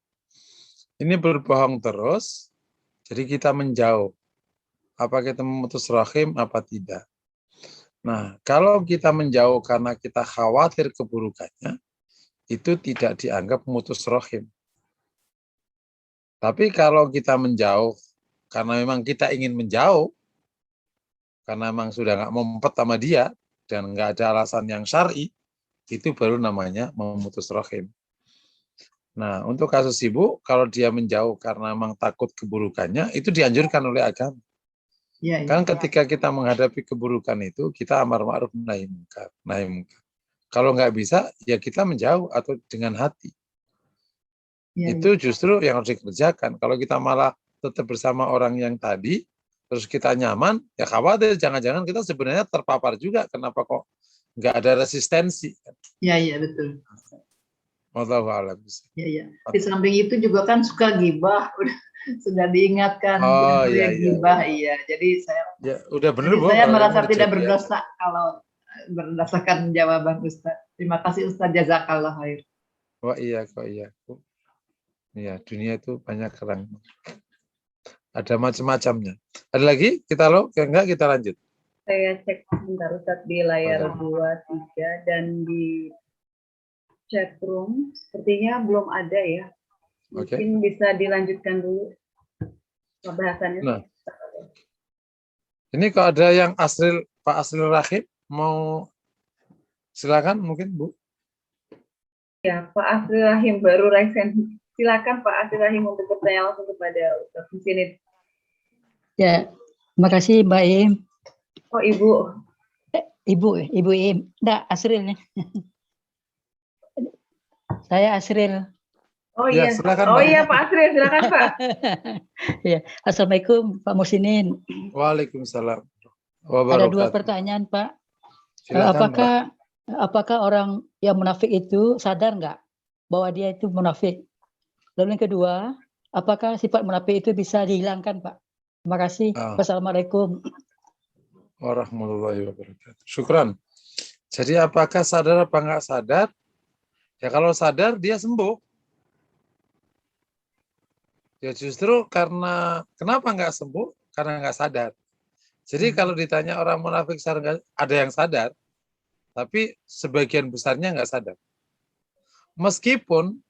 Ini berbohong terus, jadi kita menjauh. Apa kita memutus rahim, apa tidak. Nah, kalau kita menjauh karena kita khawatir keburukannya, itu tidak dianggap memutus rahim. Tapi kalau kita menjauh, karena memang kita ingin menjauh, karena memang sudah nggak mempet sama dia, dan nggak ada alasan yang syar'i, itu baru namanya memutus rahim. Nah, untuk kasus ibu, kalau dia menjauh karena memang takut keburukannya, itu dianjurkan oleh agama. Ya. Kan ketika kita menghadapi keburukan itu, kita amar ma'ruf nahi munkar. Kalau nggak bisa, ya kita menjauh atau dengan hati. Itu justru yang harus dikerjakan. Kalau kita malah tetap bersama orang yang tadi, terus kita nyaman, ya khawatir jangan-jangan kita sebenarnya terpapar juga. Kenapa kok nggak ada resistensi? Iya, betul. Wallahu a'lam. Iya. Di samping itu juga kan suka gibah, sudah diingatkan. Gibah, iya. Jadi saya udah benar, Bu. Saya merasa tidak berdosa kalau berdasarkan jawaban Ustaz. Terima kasih Ustaz, jazakallah khair. Wah iya kok iya. Iya, dunia itu banyak kerang. Ada macam-macamnya. Ada lagi? Kita enggak kita lanjut. Saya cek sebentar Ustaz di layar 23 dan di chat room sepertinya belum ada ya. Mungkin bisa dilanjutkan dulu pembahasannya. Nah, ini kalau ada yang Pak Asril Rahim mau silakan mungkin Bu. Ya, Pak Asril Rahim baru resen. Silakan Pak Asril Rahim untuk bertanya langsung kepada Ustaz di sini. Ya, terima kasih Mbak Im. Oh Ibu. Ibu Im. Enggak, Asril nih. Saya Asril. Oh iya, silakan, oh iya Pak Asril, silakan Pak. Ya, Assalamualaikum Pak Musinin. Waalaikumsalam. Ada 2 pertanyaan Pak. Silakan, apakah orang yang munafik itu sadar nggak bahwa dia itu munafik? Lalu yang kedua, apakah sifat munafik itu bisa dihilangkan Pak? Terima kasih. Wassalamualaikum warahmatullahi wabarakatuh. Syukran. Jadi apakah sadar apa nggak sadar? Ya kalau sadar dia sembuh. Ya justru karena kenapa nggak sembuh? Karena nggak sadar. Jadi kalau ditanya orang munafik sadar, ada yang sadar, tapi sebagian besarnya nggak sadar. Meskipun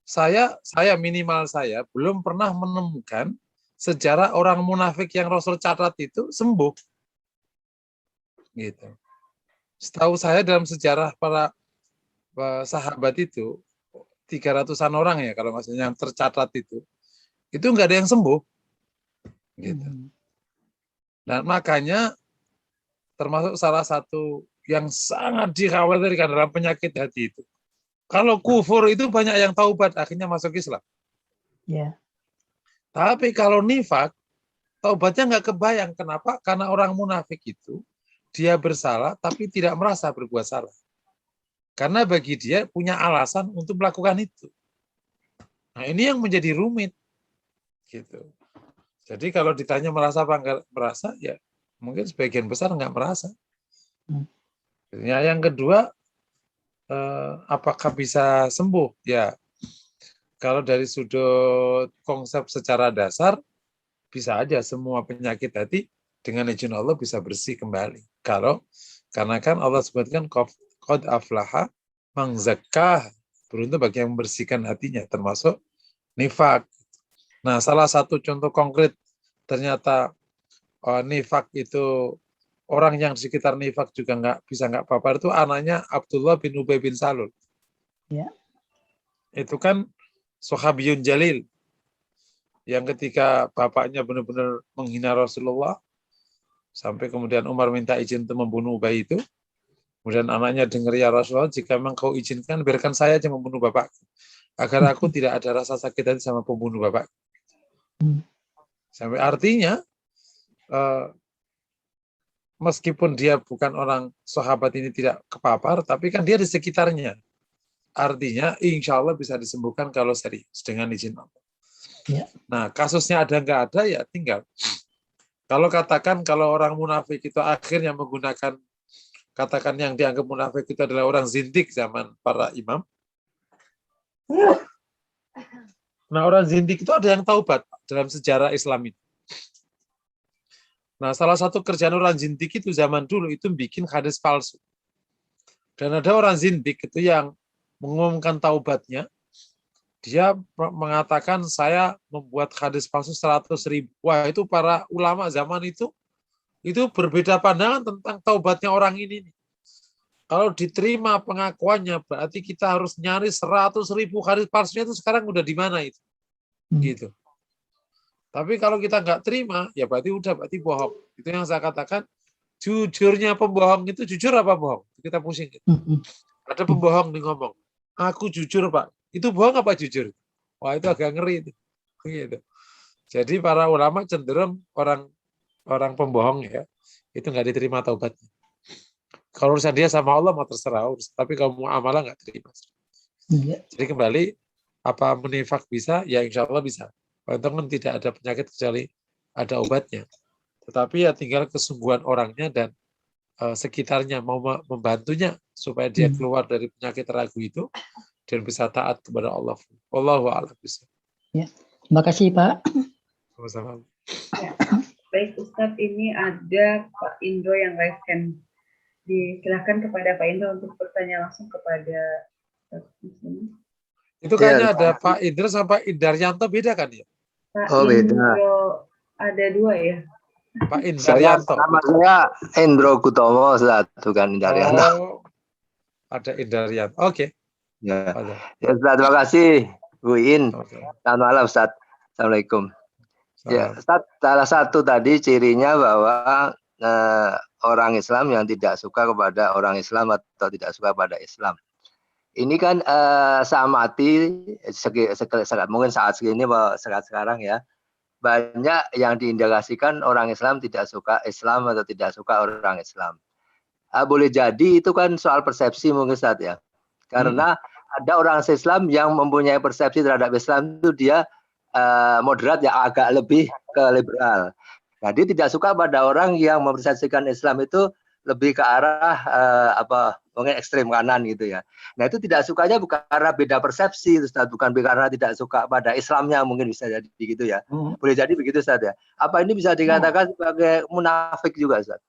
saya minimal saya belum pernah menemukan sejarah orang munafik yang Rasul catat itu sembuh. Gitu. Setahu saya dalam sejarah para sahabat itu 300-an orang ya kalau maksudnya yang tercatat itu nggak ada yang sembuh gitu. Dan makanya termasuk salah satu yang sangat dikhawatirkan dalam penyakit hati itu, kalau kufur itu banyak yang taubat akhirnya masuk Islam. Ya. Tapi kalau nifak taubatnya nggak kebayang. Kenapa? Karena orang munafik itu dia bersalah tapi tidak merasa berbuat salah. Karena bagi dia punya alasan untuk melakukan itu. Nah ini yang menjadi rumit. Gitu. Jadi kalau ditanya merasa apa enggak merasa, ya mungkin sebagian besar enggak merasa. Ya, yang kedua, apakah bisa sembuh? Ya, kalau dari sudut konsep secara dasar, bisa aja semua penyakit hati dengan izin Allah bisa bersih kembali. Karena kan Allah sebutkan qad aflaha man zakkah, beruntung bagi yang membersihkan hatinya, termasuk nifak. Nah, salah satu contoh konkret ternyata nifak itu orang yang di sekitar nifak juga nggak papar itu anaknya Abdullah bin Ubay bin Salul. Ya. Itu kan Sahabiyun Jalil yang ketika bapaknya benar-benar menghina Rasulullah sampai kemudian Umar minta izin untuk membunuh Ubay itu. Kemudian anaknya dengar, ya Rasulullah, jika memang kau izinkan, biarkan saya aja membunuh bapak, agar aku tidak ada rasa sakit hati sama pembunuh bapak. Sampai artinya, meskipun dia bukan orang sahabat ini tidak kepapar, tapi kan dia di sekitarnya. Artinya, insya Allah bisa disembuhkan kalau serius dengan izin Allah. Ya. Nah, kasusnya ada nggak ada, ya tinggal. Kalau katakan kalau orang munafik itu akhirnya menggunakan, katakan yang dianggap munafik itu adalah orang zindik zaman para imam. Nah, orang zindik itu ada yang taubat dalam sejarah Islam itu. Nah, salah satu kerjaan orang zindik itu zaman dulu itu bikin hadis palsu. Dan ada orang zindik itu yang mengumumkan taubatnya, dia mengatakan saya membuat hadis palsu 100.000. Wah, itu para ulama zaman itu berbeda pandangan tentang taubatnya orang ini. Kalau diterima pengakuannya, berarti kita harus nyari 100.000 hadis palsunya itu sekarang udah di mana itu. Gitu. Tapi kalau kita nggak terima, ya berarti bohong. Itu yang saya katakan, jujurnya pembohong itu jujur apa bohong? Kita pusing. Ada pembohong nih ngomong, aku jujur Pak. Itu bohong apa jujur? Wah, itu agak ngeri itu. Gitu. Jadi para ulama cenderung orang pembohong ya, itu nggak diterima taubatnya. Kalau urusan dia sama Allah mau terserah, tapi kalau mau amalah nggak terima. Jadi kembali, apa menifak bisa? Ya insya Allah bisa. Teman-teman tidak ada penyakit kecuali ada obatnya. Tetapi ya tinggal kesungguhan orangnya dan sekitarnya mau membantunya supaya dia keluar dari penyakit ragu itu dan bisa taat kepada Allah. Wallahu a'lam bishawab. Ya, terima kasih Pak. Sama-sama. Ya. Baik Ustadz, ini ada Pak Indro yang raise hand. Disilahkan kepada Pak Indro untuk bertanya langsung kepada itu kayaknya ada Pak Indro sama Pak Indaryanto, beda kan ya? Pak Oh, beda. Indro ada dua ya? Pak Indaryanto. Nama saya Endro Kutomo, Ustaz, bukan Indaryanto. Oh, ada Indaryanto. Oke. Ya. Ada. Ya, Ustaz, terima kasih, Bu In. Oke. Selamat malam, Ustaz. Assalamualaikum. Ya, Salam. Ustaz, salah satu tadi cirinya bahwa orang Islam yang tidak suka kepada orang Islam atau tidak suka pada Islam. Ini kan saya amati mungkin saat segini, saat sekarang ya, banyak yang diindikasikan orang Islam tidak suka Islam atau tidak suka orang Islam. Boleh jadi itu kan soal persepsi mungkin Ustaz ya. Karena ada orang Islam yang mempunyai persepsi terhadap Islam itu dia moderat ya, agak lebih ke liberal. Nah, dia tidak suka pada orang yang mempersepsikan Islam itu lebih ke arah mungkin ekstrem kanan gitu ya. Nah, itu tidak sukanya bukan karena beda persepsi, Ustaz, bukan karena tidak suka pada Islamnya, mungkin bisa jadi gitu ya. Boleh jadi begitu, Ustaz ya. Apa ini bisa dikatakan sebagai munafik juga, Ustaz?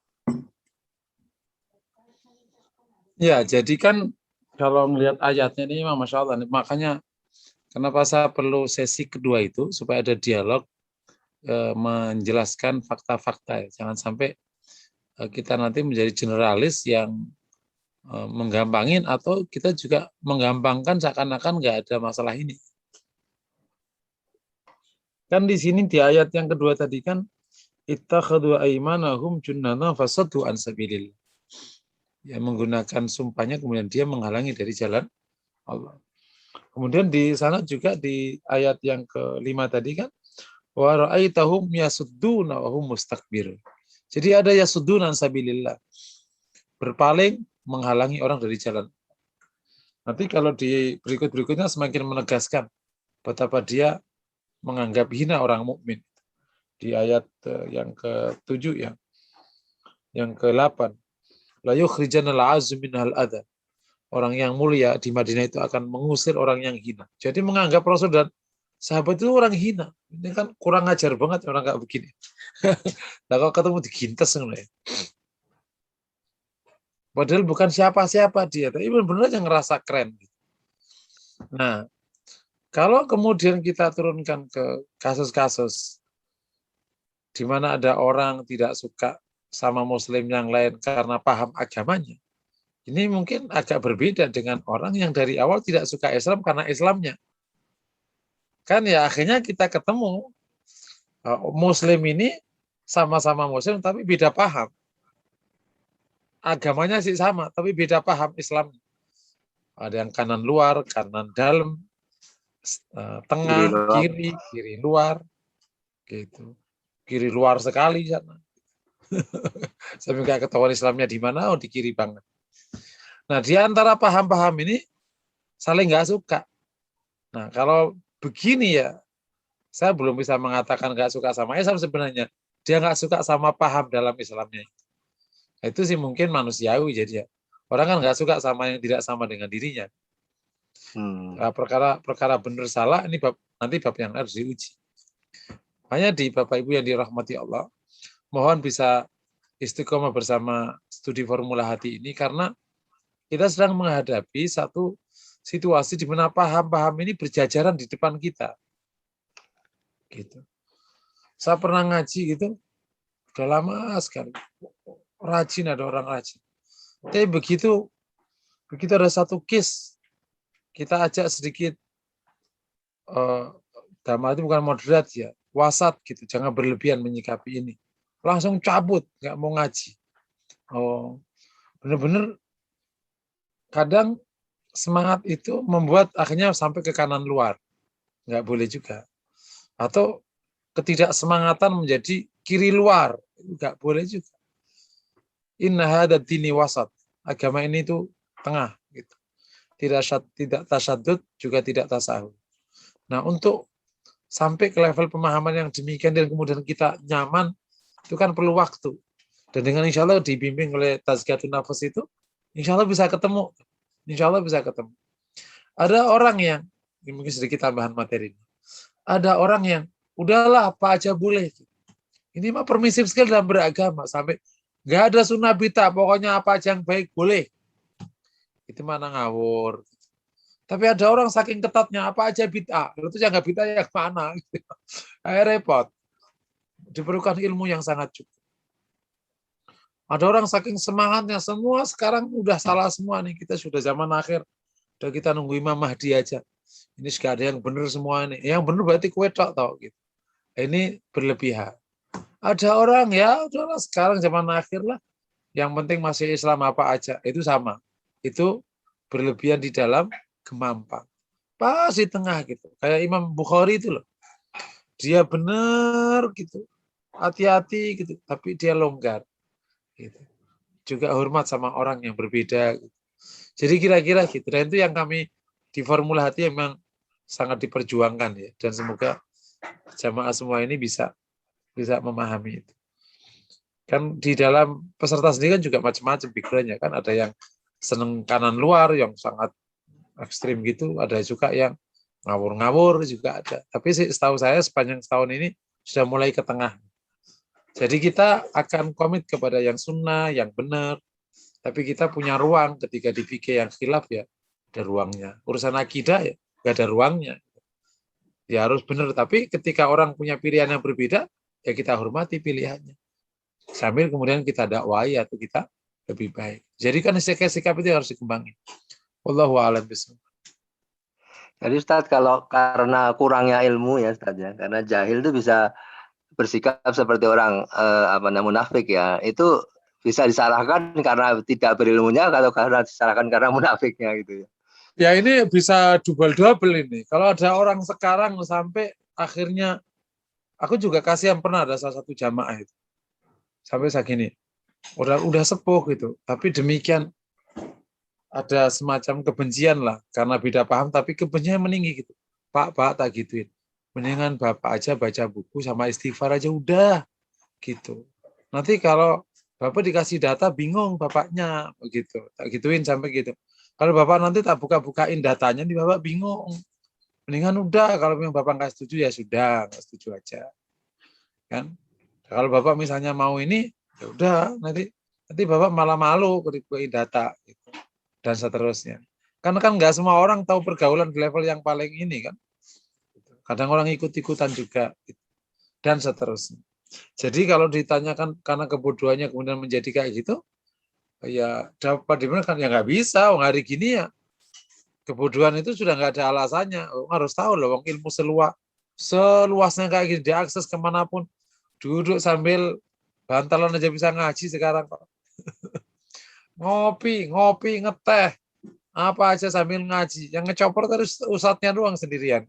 Ya, jadi kan kalau melihat ayatnya ini memang Masya Allah, makanya kenapa saya perlu sesi kedua itu supaya ada dialog menjelaskan fakta-fakta. Jangan sampai kita nanti menjadi generalis yang menggampangin atau kita juga menggampangkan seakan-akan nggak ada masalah ini. Kan di sini di ayat yang kedua tadi kan ittakhadhu aymanahum junnana fasaddu an sabilillah. Ya, menggunakan sumpahnya kemudian dia menghalangi dari jalan Allah. Kemudian di sana juga di ayat yang kelima tadi kan wa ra'aitahum yasudduna wa hum mustakbirun. Jadi ada yasudduna an sabilillah. Berpaling menghalangi orang dari jalan. Nanti kalau di berikut-berikutnya semakin menegaskan betapa dia menganggap hina orang mukmin. Di ayat yang ke-7 ya. Yang ke-8. La yukhrijanal azmu minal adha. Orang yang mulia di Madinah itu akan mengusir orang yang hina. Jadi menganggap Rasul dan sahabat itu orang hina. Ini kan kurang ajar banget orang kayak begini. Nah, kalau ketemu digintes ya. Padahal bukan siapa-siapa dia, tapi benar-benar yang ngerasa keren. Nah, kalau kemudian kita turunkan ke kasus-kasus di mana ada orang tidak suka sama Muslim yang lain karena paham agamanya, ini mungkin agak berbeda dengan orang yang dari awal tidak suka Islam karena Islamnya. Kan ya akhirnya kita ketemu Muslim ini sama-sama Muslim tapi beda paham. Agamanya sih sama tapi beda paham Islam. Ada yang kanan luar, kanan dalam, tengah, kiri luar, gitu. Kiri luar sekali sana. Sampai nggak ketahuan Islamnya di mana, di kiri banget. Nah, di antara paham-paham ini saling nggak suka. Nah, kalau begini ya, saya belum bisa mengatakan nggak suka sama Islam sebenarnya. Dia nggak suka sama paham dalam Islamnya. Nah, itu sih mungkin manusiawi jadi ya. Orang kan nggak suka sama yang tidak sama dengan dirinya. Nah, perkara benar salah ini nanti bab yang harus diuji. Hanya di Bapak Ibu yang dirahmati Allah, mohon bisa istiqomah bersama studi formula hati ini karena kita sedang menghadapi satu situasi di mana paham-paham ini berjajaran di depan kita. Gitu. Saya pernah ngaji gitu, udah lama sekali. Rajin, ada orang rajin. Tapi begitu ada satu case, kita ajak sedikit, dalam itu bukan moderat ya, wasat gitu, jangan berlebihan menyikapi ini. Langsung cabut, nggak mau ngaji. Benar-benar kadang semangat itu membuat akhirnya sampai ke kanan luar. Nggak boleh juga. Atau ketidaksemangatan menjadi kiri luar. Nggak boleh juga. Inna hadza dini wasat. Agama ini itu tengah. Gitu. Tidak tasyadud, juga tidak tasahul. Nah, untuk sampai ke level pemahaman yang demikian dan kemudian kita nyaman, itu kan perlu waktu. Dan dengan insya Allah dibimbing oleh tazkiyatun nafas itu, insya Allah bisa ketemu. Insya Allah bisa ketemu. Ada orang yang, mungkin sedikit tambahan materi ini. Ada orang yang, udahlah apa aja boleh. Ini mah permisif sekali dalam beragama. Sampai nggak ada sunnah bid'ah, pokoknya apa aja yang baik boleh. Itu mana ngawur. Tapi ada orang saking ketatnya, apa aja bid'ah. Lalu itu yang nggak bid'ah yang mana? Kayak repot. Diperlukan ilmu yang sangat cukup. Ada orang saking semangatnya, semua sekarang udah salah semua nih. Kita sudah zaman akhir. Udah kita nunggu Imam Mahdi aja. Ini sudah ada yang benar semua ini. Yang benar berarti kue tok tau gitu. Ini berlebihan. Ada orang ya, udahlah sekarang zaman akhir lah. Yang penting masih Islam apa aja. Itu sama. Itu berlebihan di dalam gemampang. Pas di tengah gitu. Kayak Imam Bukhari itu loh. Dia benar gitu. Hati-hati gitu. Tapi dia longgar. Gitu. Juga hormat sama orang yang berbeda. Gitu. Jadi kira-kira gitu. Dan itu yang kami di formula hati memang sangat diperjuangkan ya. Dan semoga jamaah semua ini bisa memahami itu. Kan di dalam peserta sendiri kan juga macam-macam pikirannya. Kan ada yang seneng kanan luar yang sangat ekstrim gitu. Ada juga yang ngawur-ngawur juga ada. Tapi setahu saya sepanjang setahun ini sudah mulai ke tengah. Jadi kita akan komit kepada yang sunnah, yang benar. Tapi kita punya ruang ketika di fikih yang khilaf ya, ada ruangnya. Urusan akidah ya, nggak ada ruangnya. Ya harus benar. Tapi ketika orang punya pilihan yang berbeda, ya kita hormati pilihannya. Sambil kemudian kita dakwai atau kita lebih baik. Jadi kan sikap itu harus dikembangin. Wallahu a'lam bishawab. Jadi Ustaz, kalau karena kurangnya ilmu ya Ustaz ya, karena jahil itu bisa bersikap seperti orang munafik ya, itu bisa disalahkan karena tidak berilmunya atau karena disalahkan karena munafiknya gitu ya. Ya ini bisa double ini. Kalau ada orang sekarang sampai akhirnya, aku juga kasihan pernah ada salah satu jamaah itu. Sampai segini, udah sepuh gitu. Tapi demikian ada semacam kebencian lah karena beda paham, tapi kebencian meninggi gitu. Pak tak gituin. Mendingan Bapak aja baca buku sama istighfar aja udah gitu. Nanti kalau Bapak dikasih data bingung Bapaknya begitu. Tak gituin sampai gitu. Kalau Bapak nanti tak buka-bukain datanya nih Bapak bingung. Mendingan udah kalau memang Bapak nggak setuju ya sudah, nggak setuju aja. Kan? Kalau Bapak misalnya mau ini ya udah nanti Bapak malah malu bukain data gitu. Dan seterusnya. Karena kan nggak semua orang tahu pergaulan di level yang paling ini kan. Kadang orang ikut-ikutan juga. Dan seterusnya. Jadi kalau ditanyakan karena kebodohannya kemudian menjadi kayak gitu, ya dapat dibenarkan ya nggak bisa. Wong hari gini ya kebodohan itu sudah nggak ada alasannya. Harus tahu loh, wong ilmu seluasnya kayak gini diakses kemanapun. Duduk sambil bantalan aja bisa ngaji sekarang kok. Ngopi, ngeteh, apa aja sambil ngaji. Yang ngecopor terus ustadznya doang sendirian.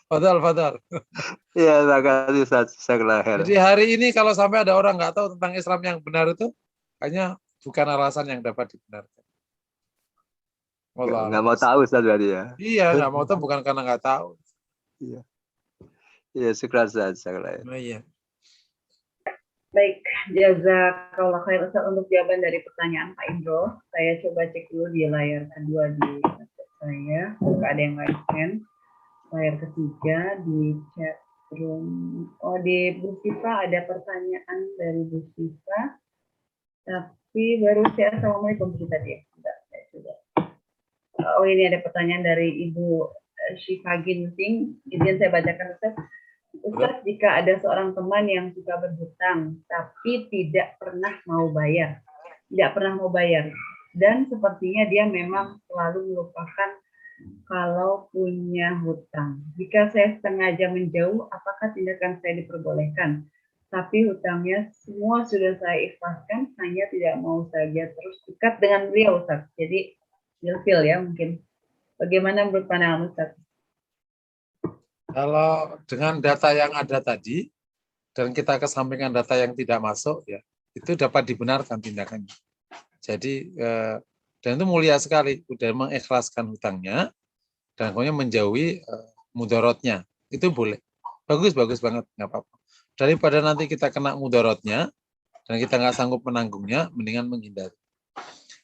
Fadal. Ya, makasih Ustaz. Jazakallah Jadi hari ini kalau sampai ada orang nggak tahu tentang Islam yang benar itu, kayaknya bukan alasan yang dapat dibenarkan. Nggak mau tahu Ustaz berarti ya. Iya, nggak mau tahu bukan karena nggak tahu. Iya. Ya, syukur Ustaz. Oh, iya. Baik, jazakallah khair Ustaz untuk jawaban dari pertanyaan Pak Indro. Saya coba cek dulu di layar kedua di laptop saya. Apakah ada yang lain kan? Layar ketiga di chat room. Oh, di Bu Siva ada pertanyaan dari Bu Siva. Tapi baru saya assalamualaikum kita dia. Saya coba. Oh, ini ada pertanyaan dari Ibu Syifa Ginting. Izin saya bacakan Ustaz. Ustaz, jika ada seorang teman yang suka berhutang tapi tidak pernah mau bayar, dan sepertinya dia memang selalu melupakan kalau punya hutang. Jika saya sengaja menjauh, apakah tindakan saya diperbolehkan? Tapi hutangnya semua sudah saya ikhlaskan, hanya tidak mau saja terus dekat dengan beliau, Ustaz. Jadi ilfil ya mungkin. Bagaimana menurut pandangan Ustaz? Kalau dengan data yang ada tadi, dan kita kesampingkan data yang tidak masuk, ya itu dapat dibenarkan tindakannya. Jadi, dan itu mulia sekali, udah mengikhlaskan hutangnya, dan kemudian menjauhi mudaratnya. Itu boleh. Bagus banget, nggak apa-apa. Daripada nanti kita kena mudaratnya, dan kita nggak sanggup menanggungnya, mendingan menghindari.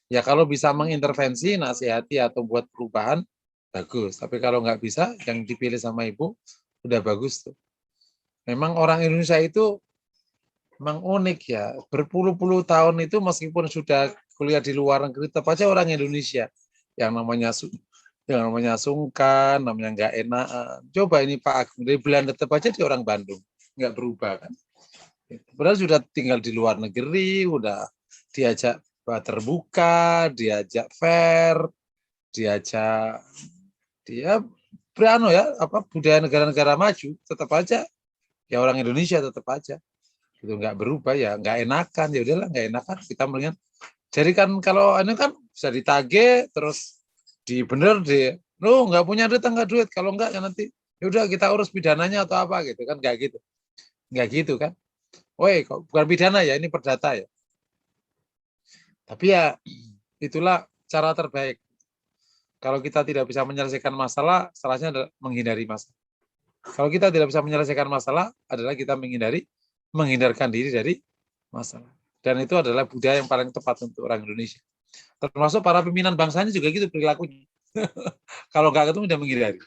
Ya kalau bisa mengintervensi, nasihati, atau buat perubahan, bagus. Tapi kalau nggak bisa, yang dipilih sama ibu udah bagus tuh. Memang orang Indonesia itu memang unik ya. Berpuluh-puluh tahun itu meskipun sudah kuliah di luar negeri, tetap aja orang Indonesia yang namanya sungkan, namanya nggak enak. Coba ini Pak Agung dari Belanda, tetap aja dia orang Bandung, nggak berubah kan. Padahal sudah tinggal di luar negeri, udah diajak terbuka, diajak fair, diajak dia berano ya budaya negara-negara maju, tetap aja ya orang Indonesia tetap aja itu nggak berubah, ya nggak enakan, ya udahlah nggak enakan kita melihat. Jadi kan kalau ini kan bisa ditagih terus nggak punya duit enggak duit, kalau enggak ya nanti ya udah kita urus pidananya atau apa gitu kan, nggak gitu kan. Woi, kok bukan pidana ya, ini perdata ya. Tapi ya itulah cara terbaik. Kalau kita tidak bisa menyelesaikan masalah, salahnya adalah menghindari masalah. Kalau kita tidak bisa menyelesaikan masalah, adalah kita menghindarkan diri dari masalah. Dan itu adalah budaya yang paling tepat untuk orang Indonesia. Termasuk para pimpinan bangsanya juga gitu perilakunya. Kalau nggak ketemu, dia menghindari.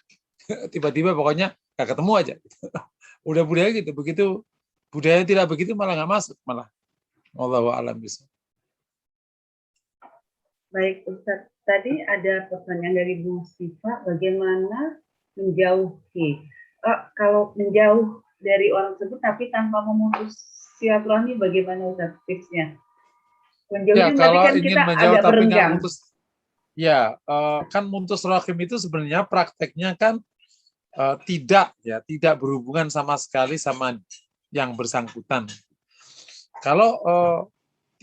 Tiba-tiba pokoknya nggak ketemu aja. Udah budaya gitu. Begitu budaya tidak begitu malah nggak masuk. Malah. Wallahu a'lam bishawab. Baik, Ustaz. Tadi ada pertanyaan dari Bu Siva, bagaimana menjauhi? Kalau menjauh dari orang tersebut tapi tanpa memutus silaturahmi, bagaimana Ustaz tipsnya? Menjauhi Ya, tapi kalau kan ingin kita menjauh agak tapi nggak berenggang. putus, ya kan mutus rahim itu sebenarnya prakteknya kan tidak berhubungan sama sekali sama yang bersangkutan. Kalau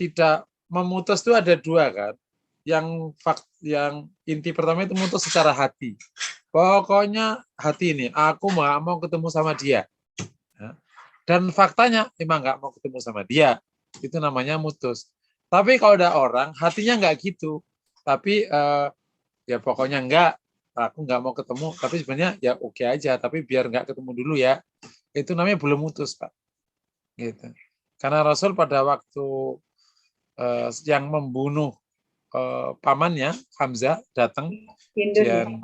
tidak memutus itu ada dua kan. Yang inti pertama itu memutus secara hati. Pokoknya hati ini, aku nggak mau ketemu sama dia. Dan faktanya memang nggak mau ketemu sama dia. Itu namanya mutus. Tapi kalau ada orang, hatinya nggak gitu. Tapi ya pokoknya aku nggak mau ketemu. Tapi sebenarnya ya oke aja. Tapi biar nggak ketemu dulu ya. Itu namanya belum mutus, Pak. Gitu. Karena Rasul pada waktu yang membunuh pamannya Hamzah datang, dan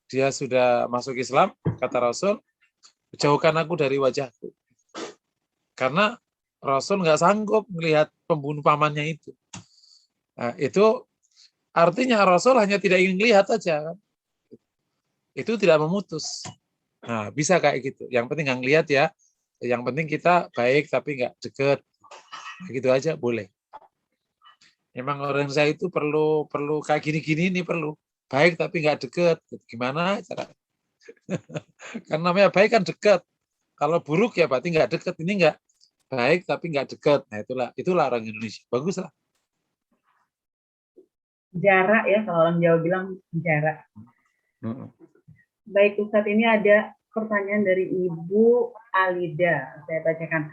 dia sudah masuk Islam, kata Rasul, jauhkan aku dari wajahku, karena Rasul nggak sanggup melihat pembunuh pamannya itu. Nah, itu artinya Rasul hanya tidak ingin lihat aja, kan? Itu tidak memutus. Nah, bisa kayak gitu. Yang penting nggak ngelihat ya, Yang penting kita baik tapi nggak deket. Begitu aja boleh. Emang orang saya itu perlu kayak gini-gini ini perlu. Baik tapi nggak deket. Gimana cara? Karena namanya baik kan deket. Kalau buruk ya berarti nggak deket. Ini nggak baik tapi nggak deket. Nah itulah orang Indonesia. Bagus lah. Jarak ya, kalau orang Jawa bilang jarak. Baik Ustadz, ini ada pertanyaan dari Ibu Alida. Saya bacakan.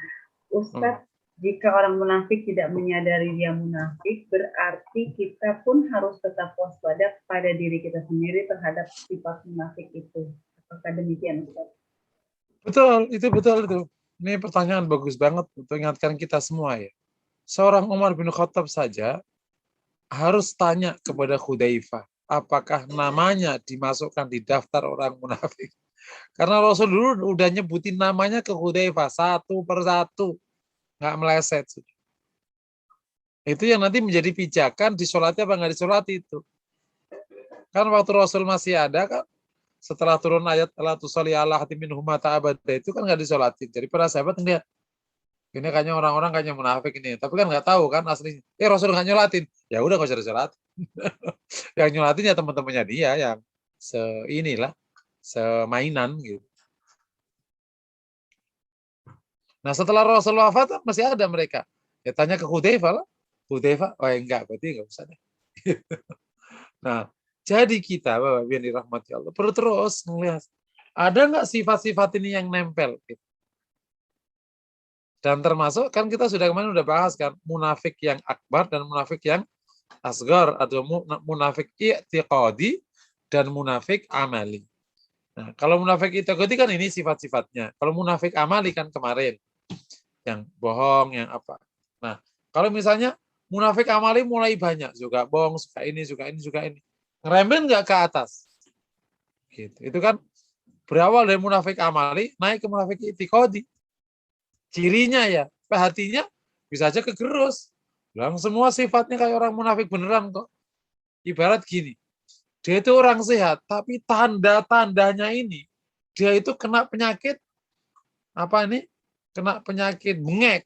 Ustadz, jika orang munafik tidak menyadari dia munafik, berarti kita pun harus tetap waspada pada diri kita sendiri terhadap sifat munafik itu. Apakah demikian, Ustadz? Betul itu. Ini pertanyaan bagus banget untuk ingatkan kita semua ya. Seorang Umar bin Khattab saja harus tanya kepada Hudzaifah, apakah namanya dimasukkan di daftar orang munafik. Karena Rasul dulu udah nyebutin namanya ke Hudzaifah satu persatu, nggak meleset. Itu yang nanti menjadi pijakan disolati apa nggak disolati itu. Kan waktu Rasul masih ada kan, setelah turun ayat la tusalli ala ahadin minhum mata abada itu kan nggak disolatin. Jadi para sahabat ngeliat, ini kayaknya orang-orang kayaknya munafik ini, tapi kan nggak tahu kan aslinya. Rasul nggak nyolatin, ya udah nggak usah disolatin. Yang nyolatin ya teman-temannya dia yang semainan gitu. Nah setelah Rasul wafat masih ada mereka. Ya tanya ke Hudzaifah lah. Hudzaifah, oh enggak, berarti nggak usah deh. Nah jadi kita Bapak Ibu yang dirahmati Allah perlu terus melihat ada nggak sifat-sifat ini yang nempel. Gitu. Dan termasuk kan kita kemarin udah bahas kan munafik yang akbar dan munafik yang asgar atau munafik i'tiqadi dan munafik amali. Nah, kalau munafik i'tiqadi kan ini sifat-sifatnya. Kalau munafik amali kan kemarin yang bohong, yang apa. Nah, kalau misalnya munafik amali mulai banyak, suka bohong, suka ini, suka ini. Ngerembet nggak ke atas? Gitu. Itu kan berawal dari munafik amali naik ke munafik i'tiqadi. Cirinya ya, hatinya bisa aja kegerus. Bilang semua sifatnya kayak orang munafik beneran kok. Ibarat gini, dia itu orang sehat, tapi tanda-tandanya ini, dia itu kena penyakit, kena penyakit bengek,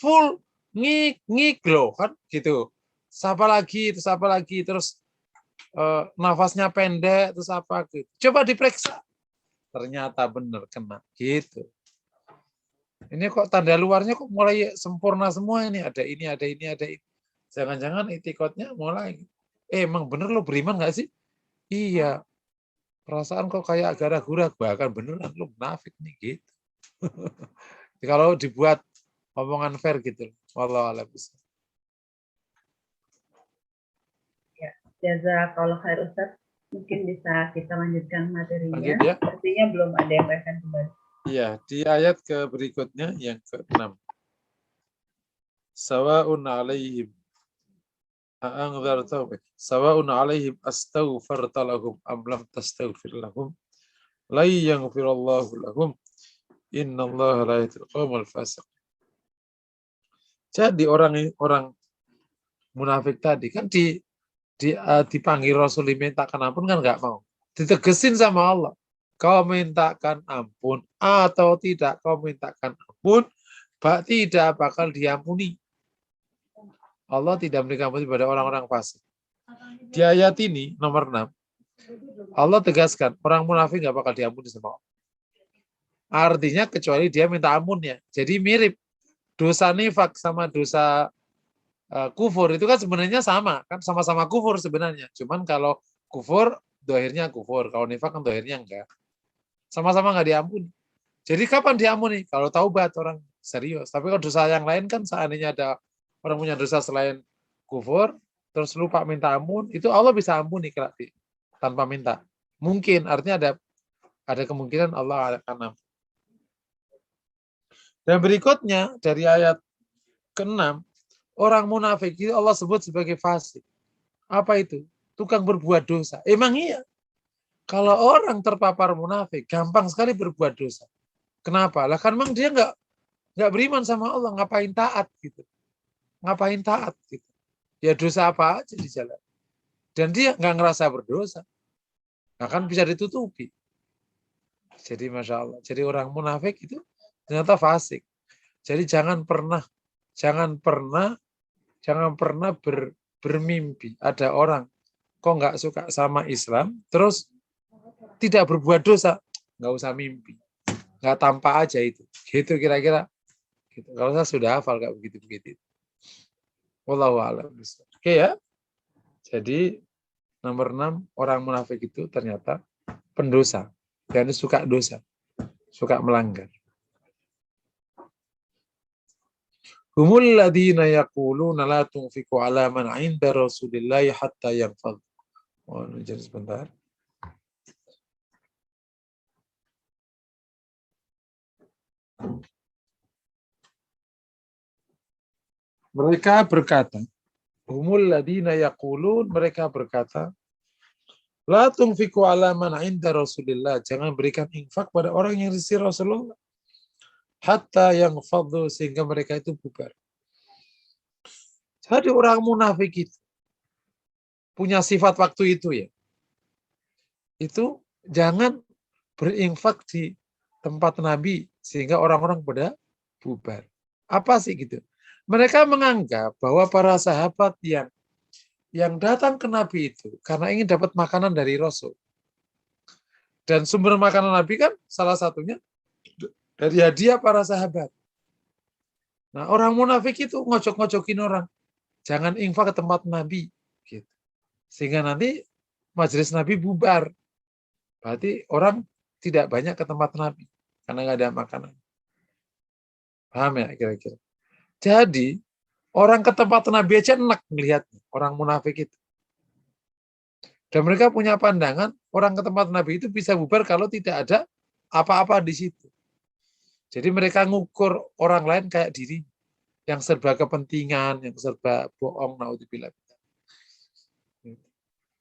full ngik loh, kan gitu. Siapa lagi, terus nafasnya pendek, terus apa gitu. Coba diperiksa, ternyata bener kena, gitu. Ini kok tanda luarnya kok mulai sempurna semua ini. Ada ini. Jangan-jangan itikotnya mulai. Emang bener lo beriman nggak sih? Iya. Perasaan kok kayak agak ragu-ragu. Bahkan beneran lo munafik nih gitu. Kalau dibuat omongan fair gitu. Wallahu a'lam bishawab. Ya, jazakallahu khair Ustaz. Mungkin bisa kita lanjutkan materinya. Lanjut, ya. Sepertinya belum ada yang akan kembali. Iya, di ayat ke berikutnya yang ke-6. Sawa'un 'alaihim sawa'un 'alaihim astaghfarta lahum am lam tastaghfir lahum la yaghfirullahu lahum innallaha la yahdil qaumal fasiq. Jadi orang munafik tadi kan dipanggil Rasul dimintakan ampun kan nggak mau. Ditegesin sama Allah. Kau mintakan ampun atau tidak kau mintakan ampun, tidak bakal diampuni. Allah tidak memberikan ampun kepada orang-orang fasik. Di ayat ini nomor 6, Allah tegaskan orang munafik nggak bakal diampuni sama Allah. Artinya kecuali dia minta ampun ya. Jadi mirip dosa nifak sama dosa kufur itu kan sebenarnya sama kan, sama-sama kufur sebenarnya. Cuman kalau kufur dohirnya kufur, kalau nifak kan dohirnya enggak. Sama-sama nggak diampuni. Jadi kapan diampuni? Kalau taubat orang serius. Tapi kalau dosa yang lain kan seandainya ada orang punya dosa selain kufur, terus lupa minta ampun, itu Allah bisa ampuni tanpa minta. Mungkin, artinya ada kemungkinan Allah akan ampuni. Dan berikutnya dari ayat ke-6, orang munafik itu Allah sebut sebagai fasik. Apa itu? Tukang berbuat dosa. Emang iya. Kalau orang terpapar munafik, gampang sekali berbuat dosa. Kenapa? Lah kan memang dia nggak beriman sama Allah, ngapain taat gitu. Ngapain taat gitu. Ya dosa apa aja di jalan. Dan dia nggak ngerasa berdosa. Nah kan bisa ditutupi. Jadi Masya Allah. Jadi orang munafik itu ternyata fasik. Jadi jangan pernah bermimpi ada orang kok nggak suka sama Islam, terus tidak berbuat dosa, nggak usah mimpi, nggak tampak aja itu. Gitu kira-kira. Gitu. Kalau saya sudah hafal kayak begitu-begitu. Wallahu a'lam. Oke ya. Jadi nomor 6, orang munafik itu ternyata pendosa. Dan suka dosa, suka melanggar. Humul ladina yaquluna la tunfiqu ala man 'inda Rasulillahi hatta yanfad. Oh, jadi sebentar. Mereka berkata, humul ladina yaqulun, mereka berkata, la tunfiqu ala man 'inda Rasulillah, jangan berikan infak pada orang yang di sisi Rasulullah. Hatta yang fadlu, sehingga mereka itu bubar. Jadi orang munafik itu punya sifat waktu itu ya. Itu jangan berinfak di tempat Nabi sehingga orang-orang pada bubar. Apa sih gitu? Mereka menganggap bahwa para sahabat yang datang ke Nabi itu karena ingin dapat makanan dari Rasul. Dan sumber makanan Nabi kan salah satunya dari hadiah para sahabat. Nah, orang munafik itu ngocok-ngocokin orang. Jangan infak ke tempat Nabi. Gitu. Sehingga nanti majelis Nabi bubar. Berarti orang tidak banyak ke tempat Nabi. Karena nggak ada makanan. Paham ya kira-kira? Jadi, orang ke tempat Nabi aja enak melihatnya. Orang munafik itu. Dan mereka punya pandangan, orang ke tempat Nabi itu bisa bubar kalau tidak ada apa-apa di situ. Jadi mereka ngukur orang lain kayak diri, yang serba kepentingan, yang serba bohong, naudzubillah.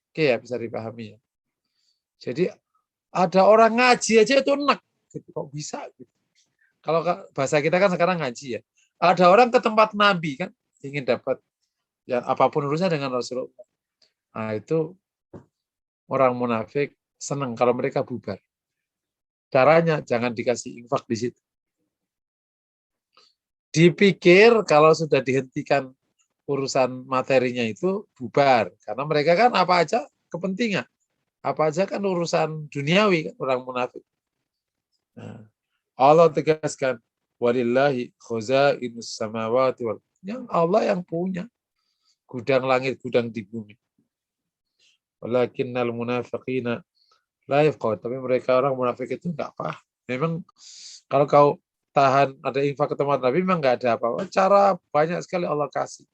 Oke ya, bisa dipahami ya. Jadi ada orang ngaji aja itu enak, gitu. Kok bisa? Gitu. Kalau bahasa kita kan sekarang ngaji ya. Ada orang ke tempat Nabi kan, ingin dapat ya apapun urusan dengan Rasulullah. Nah itu orang munafik senang kalau mereka bubar. Caranya jangan dikasih infak di situ. Dipikir kalau sudah dihentikan urusan materinya itu bubar. Karena mereka kan apa aja kepentingan. Apa aja kan urusan duniawi kan orang munafik. Nah, Allah tegaskan, walillahi khazainus samawati wal ardh. Yang Allah yang punya gudang langit, gudang di bumi. Walakinnal munafiqina la yafqahun. Tapi mereka orang munafik itu enggak paham. Memang kalau kau tahan ada infak ke tempat Nabi memang enggak ada apa-apa. Cara banyak sekali Allah kasih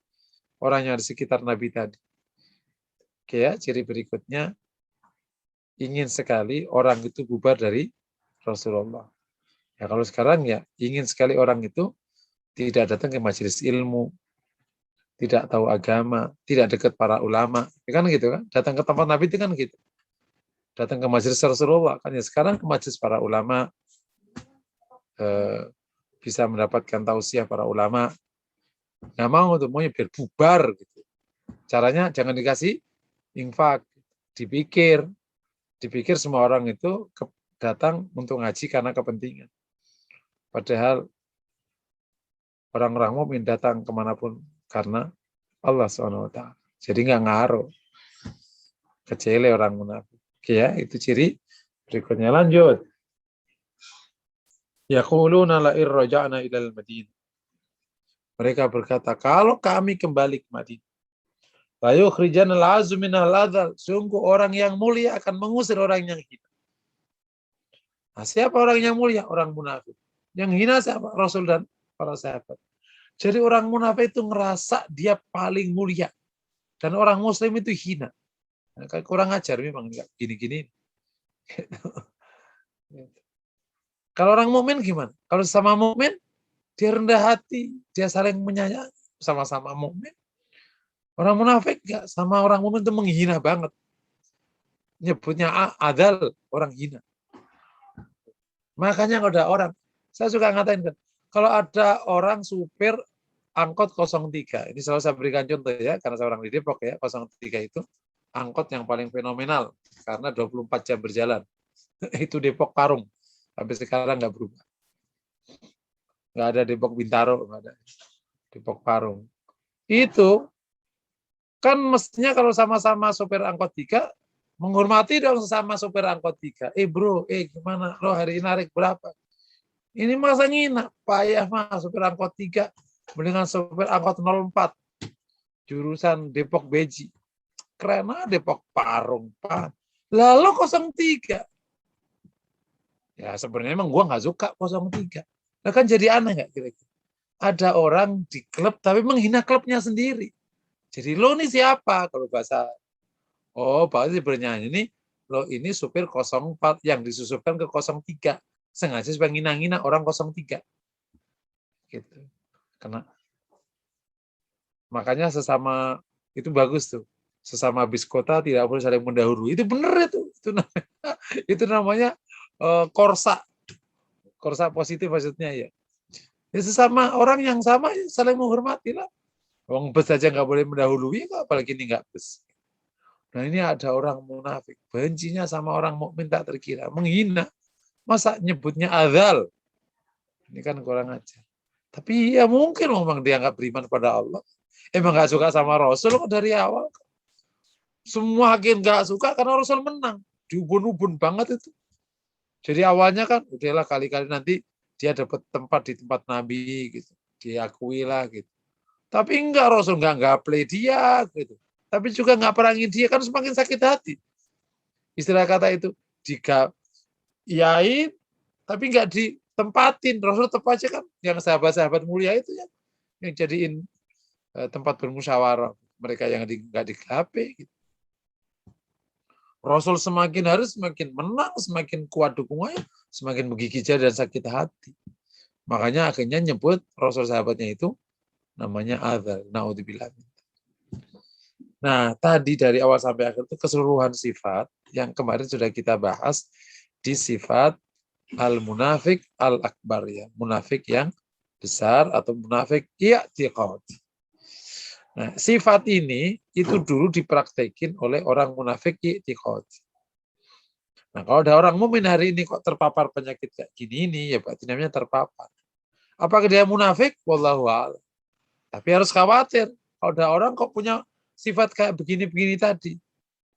orang yang di sekitar Nabi tadi. Oke ya, ciri berikutnya ingin sekali orang itu bubar dari Rasulullah. Ya kalau sekarang ya ingin sekali orang itu tidak datang ke majelis ilmu, tidak tahu agama, tidak dekat para ulama, ya kan gitu kan? Datang ke tempat Nabi itu kan gitu. Datang ke majelis Rasulullah kan ya sekarang ke majelis para ulama bisa mendapatkan tausiah para ulama. Nggak mau tuh maunya biar bubar gitu. Caranya jangan dikasih infak, dipikir semua orang itu datang untuk ngaji karena kepentingan. Padahal orang-orang mukmin datang kemanapun karena Allah SWT. Jadi nggak ngaruh. Kecele orang munafik. Oke ya, itu ciri berikutnya. Lanjut. Yaquluna la irraja'na ilal Madinah. Mereka berkata, kalau kami kembali ke Madinah, la yukhrijanal azu minal adzal. Sungguh orang yang mulia akan mengusir orang yang hina. Nah, siapa orang yang mulia? Orang munafik. Yang hina siapa? Rasul dan para sahabat. Jadi orang munafik itu ngerasa dia paling mulia. Dan orang muslim itu hina. Nah, kurang ajar memang enggak gini-gini. Kalau orang mukmin gimana? Kalau sama mukmin dia rendah hati, dia saling menyayangi, sama-sama mukmin. Orang munafik enggak, sama orang mukmin itu menghina banget. Nyebutnya adal, orang hina. Makanya kalau ada orang, saya suka ngatain kan, kalau ada orang supir angkot 03, ini selalu saya berikan contoh ya, karena saya orang di Depok ya, 03 itu angkot yang paling fenomenal, karena 24 jam berjalan. Itu Depok Parung, sampai sekarang nggak berubah. nggak ada Depok Bintaro, nggak ada Depok Parung. Itu kan mestinya kalau sama-sama sopir angkot 3, menghormati dong sesama sopir angkot 3. Bro, gimana? Lo hari ini narik berapa? Ini masa ngina, payah mah sopir angkot 3 mendingan sopir angkot 04 jurusan Depok Beji. Karena Depok Parung, Pak. Lalu 03. Ya sebenarnya emang gua nggak suka 03. Nah kan jadi aneh nggak kira-kira? Ada orang di klub tapi menghina klubnya sendiri. Jadi lo ini siapa kalau bahasa? Oh, bahasa bernyanyi ini lo ini supir 04 yang disusupkan ke 03. Sengaja supaya ngina-ngina orang 03. Gitu. Karena makanya sesama itu bagus tuh. Sesama bis kota tidak boleh saling mendahului. Itu benar itu. Itu namanya korsa. Korsa positif maksudnya ya. Ya sesama orang yang sama ya saling menghormati lah. Wong bus aja nggak boleh mendahului, apalagi ini nggak bus. Nah ini ada orang munafik, bencinya sama orang mukmin tak terkira, menghina. Masa nyebutnya azal? Ini kan kurang ajar. Tapi ya mungkin memang dia nggak beriman pada Allah. Emang nggak suka sama Rasul kok dari awal. Semua hakim nggak suka karena Rasul menang. Diubun-ubun banget itu. Jadi awalnya kan udahlah kali-kali nanti dia dapat tempat di tempat Nabi gitu. Diakui lah gitu. Tapi enggak, Rasul enggak play dia gitu. Tapi juga enggak perangi dia, kan semakin sakit hati. Istilah kata itu digayain tapi enggak ditempatin. Rasul tetap aja kan yang sahabat-sahabat mulia itu yang jadiin tempat bermusyawarah mereka yang enggak digape gitu. Rasul semakin hari semakin menang, semakin kuat dukungannya, semakin menggigit dan sakit hati. Makanya akhirnya nyebut Rasul sahabatnya itu namanya azal. Naudzubillah. Nah, tadi dari awal sampai akhir itu keseluruhan sifat yang kemarin sudah kita bahas di sifat al-munafik al-akbar ya, munafik yang besar atau munafik i'tiqad. Nah, sifat ini itu dulu dipraktekin oleh orang munafik i'tiqad. Nah, kalau ada orang mukmin hari ini kok terpapar penyakit kayak gini ini, ya berarti namanya terpapar. Apakah dia munafik? Wallahu a'lam. Tapi harus khawatir. Kalau ada orang kok punya sifat kayak begini-begini tadi.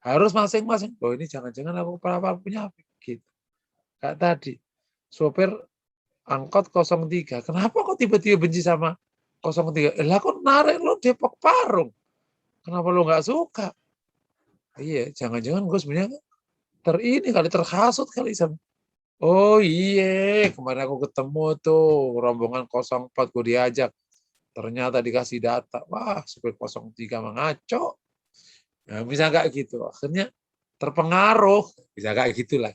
Harus masing-masing. Oh ini jangan-jangan aku terpapar penyakit. Gitu. Kayak tadi. Sopir angkot 03. Kenapa kok tiba-tiba benci sama 03? Lah kok narik lo Depok Parung. Kenapa lo nggak suka? Iya, jangan-jangan gue sebenarnya kali terhasut kali sama. Oh iya, kemarin aku ketemu tuh rombongan 04 gue diajak. Ternyata dikasih data. Wah, supir 03 mengaco. Nah, bisa nggak gitu. Akhirnya terpengaruh. Bisa nggak gitulah.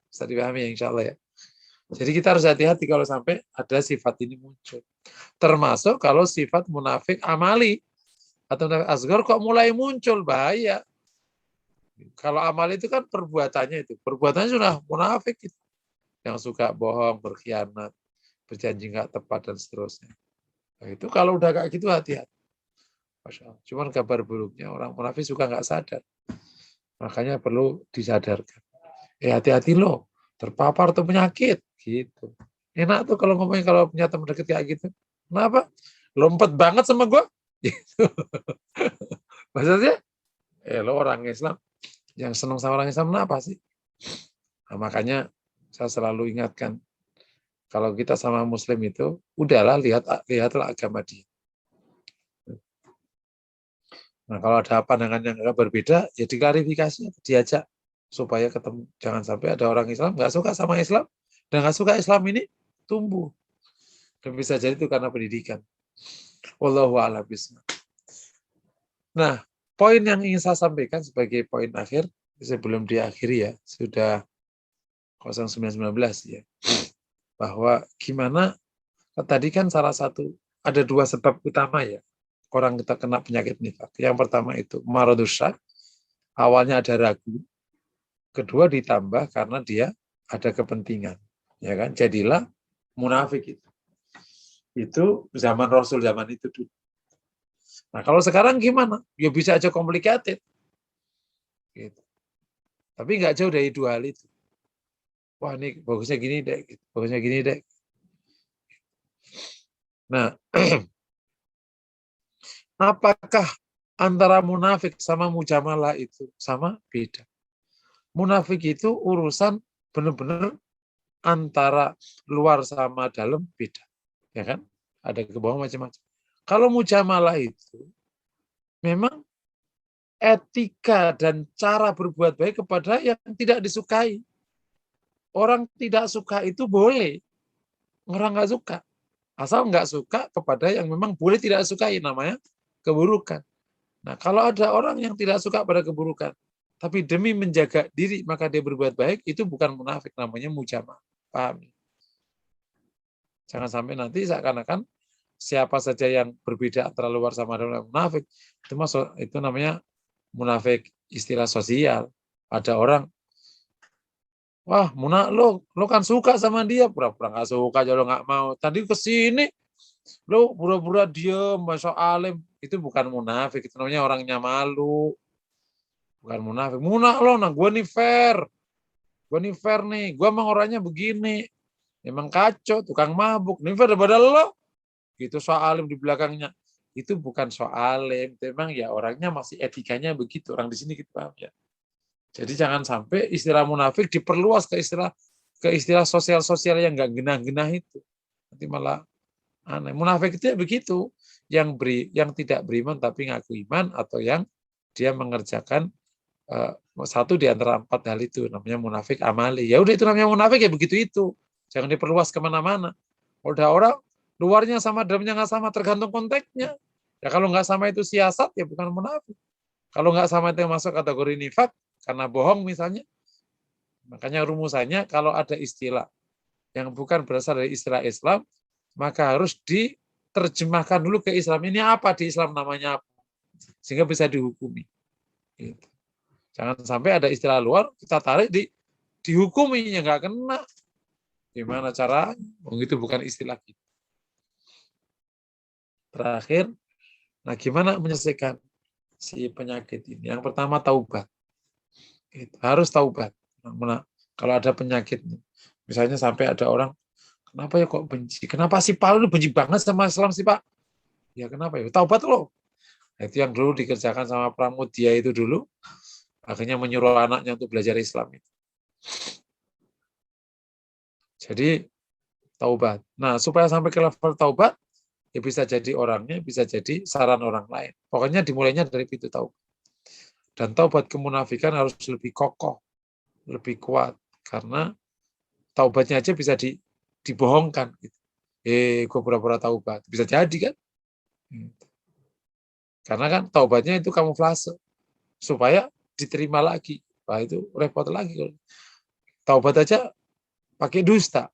Bisa dipahami ya, insya Allah ya. Jadi kita harus hati-hati kalau sampai ada sifat ini muncul. Termasuk kalau sifat munafik amali atau munafik asghar kok mulai muncul, bahaya. Kalau amali itu kan perbuatannya itu. Perbuatannya sudah munafik gitu. Yang suka bohong, berkhianat, berjanji nggak tepat, dan seterusnya. Nah, itu kalau udah kayak gitu hati-hati. Masya Allah. Cuman kabar buruknya orang munafik suka nggak sadar. Makanya perlu disadarkan. Hati-hati loh, terpapar tuh penyakit. Gitu. Enak tuh kalau ngomongin kalau punya teman deket kayak gitu. Kenapa? Lompat banget sama gue. Gitu. Maksudnya, lo orang Islam yang senang sama orang Islam kenapa sih? Nah, makanya saya selalu ingatkan, kalau kita sama Muslim itu, udahlah lihatlah agama dia. Nah, kalau ada pandangan yang agak berbeda, ya diklarifikasi, diajak supaya ketemu. Jangan sampai ada orang Islam nggak suka sama Islam dan nggak suka Islam ini tumbuh. Dan bisa jadi itu karena pendidikan. Wallahu a'lam bishawab. Nah, poin yang ingin saya sampaikan sebagai poin akhir sebelum diakhiri ya, sudah 0919 ya. Bahwa gimana tadi kan salah satu ada dua sebab utama ya orang kita kena penyakit nifak. Yang pertama itu maradus syak, awalnya ada ragu. Kedua ditambah karena dia ada kepentingan, ya kan? Jadilah munafik itu. Itu zaman Rasul zaman itu dulu. Nah, kalau sekarang gimana? Ya bisa aja complicated. Gitu. Tapi nggak jauh dari dua hal itu. Wah, ini bagusnya gini deh, bagusnya gini deh. Nah, apakah antara munafik sama mujamalah itu sama? Beda. Munafik itu urusan benar-benar antara luar sama dalam beda. Ya kan? Ada kebohongan macam-macam. Kalau mujamalah itu memang etika dan cara berbuat baik kepada yang tidak disukai. Orang tidak suka itu boleh. Orang nggak suka. Asal nggak suka kepada yang memang boleh tidak sukai, namanya keburukan. Nah, kalau ada orang yang tidak suka pada keburukan, tapi demi menjaga diri maka dia berbuat baik, itu bukan munafik, namanya mujamalah. Paham? Jangan sampai nanti seakan-akan siapa saja yang berbeda antara luar sama dalam munafik, itu namanya munafik istilah sosial. Ada orang, wah munafik lo kan suka sama dia, pura-pura nggak suka, jadi lo nggak mau. Tadi kesini lo pura-pura diem, masuk alim, itu bukan munafik, itu namanya orangnya malu, bukan munafik. Munafik lo, nah gue nih fair nih, gue emang orangnya begini, emang kacau, tukang mabuk, nih fair daripada lo, gitu soal alim di belakangnya. Itu bukan soal alim, memang ya orangnya masih etikanya begitu, orang di sini kita paham ya. Jadi jangan sampai istilah munafik diperluas ke istilah sosial-sosial yang nggak genah-genah itu. Nanti malah aneh. Munafik itu ya begitu, yang tidak beriman tapi ngaku iman, atau yang dia mengerjakan satu di antara 4 hal itu, namanya munafik amali. Ya udah, itu namanya munafik ya begitu itu. Jangan diperluas kemana-mana. Udah orang luarnya sama dalamnya nggak sama, tergantung konteksnya. Ya kalau nggak sama itu siasat, ya bukan munafik. Kalau nggak sama itu masuk kategori nifak karena bohong misalnya. Makanya rumusannya kalau ada istilah yang bukan berasal dari istilah Islam, maka harus diterjemahkan dulu ke Islam. Ini apa di Islam, namanya apa? Sehingga bisa dihukumi. Gitu. Jangan sampai ada istilah luar, kita tarik dihukumi, ya nggak kena. Gimana cara? Itu bukan istilah kita. Terakhir, nah gimana menyelesaikan si penyakit ini? Yang pertama taubat. Harus taubat. Nah, kalau ada penyakit, misalnya sampai ada orang, kenapa ya kok benci? Kenapa sih Pak lu benci banget sama Islam sih Pak? Ya kenapa ya? Taubat loh. Nah, itu yang dulu dikerjakan sama Pramudia itu dulu, akhirnya menyuruh anaknya untuk belajar Islam itu. Jadi taubat. Nah, supaya sampai ke level taubat, ya bisa jadi orangnya, bisa jadi saran orang lain. Pokoknya dimulainya dari pintu taubat. Dan taubat kemunafikan harus lebih kokoh, lebih kuat, karena taubatnya aja bisa dibohongkan. Gue pura-pura taubat, bisa jadi kan? Karena kan taubatnya itu kamuflase, supaya diterima lagi. Wah, itu repot lagi. Taubat aja pakai dusta.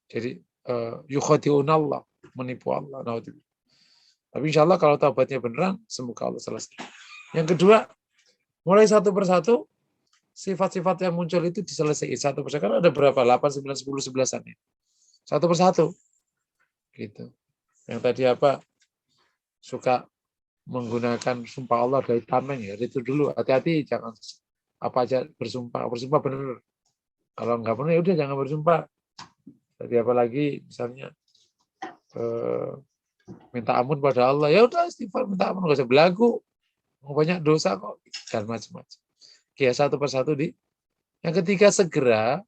Jadi yukhadi'unallah, menipu Allah. Tapi insya Allah kalau taubatnya beneran, semoga Allah selesai. Yang kedua, mulai satu persatu, sifat-sifat yang muncul itu diselesaikan satu persatu. Kan ada berapa? 8, 9, 10, 11-an ya. Satu persatu. Gitu. Yang tadi apa? Suka menggunakan sumpah Allah dari tameng ya. Itu dulu. Hati-hati, jangan apa aja bersumpah. Bersumpah bener. Kalau nggak bener, ya udah jangan bersumpah. Tadi apalagi misalnya minta ampun pada Allah, ya udah istighfar, minta ampun, nggak usah belagu, banyak dosa kok, dan macam-macam. Ya satu persatu yang ketiga, segera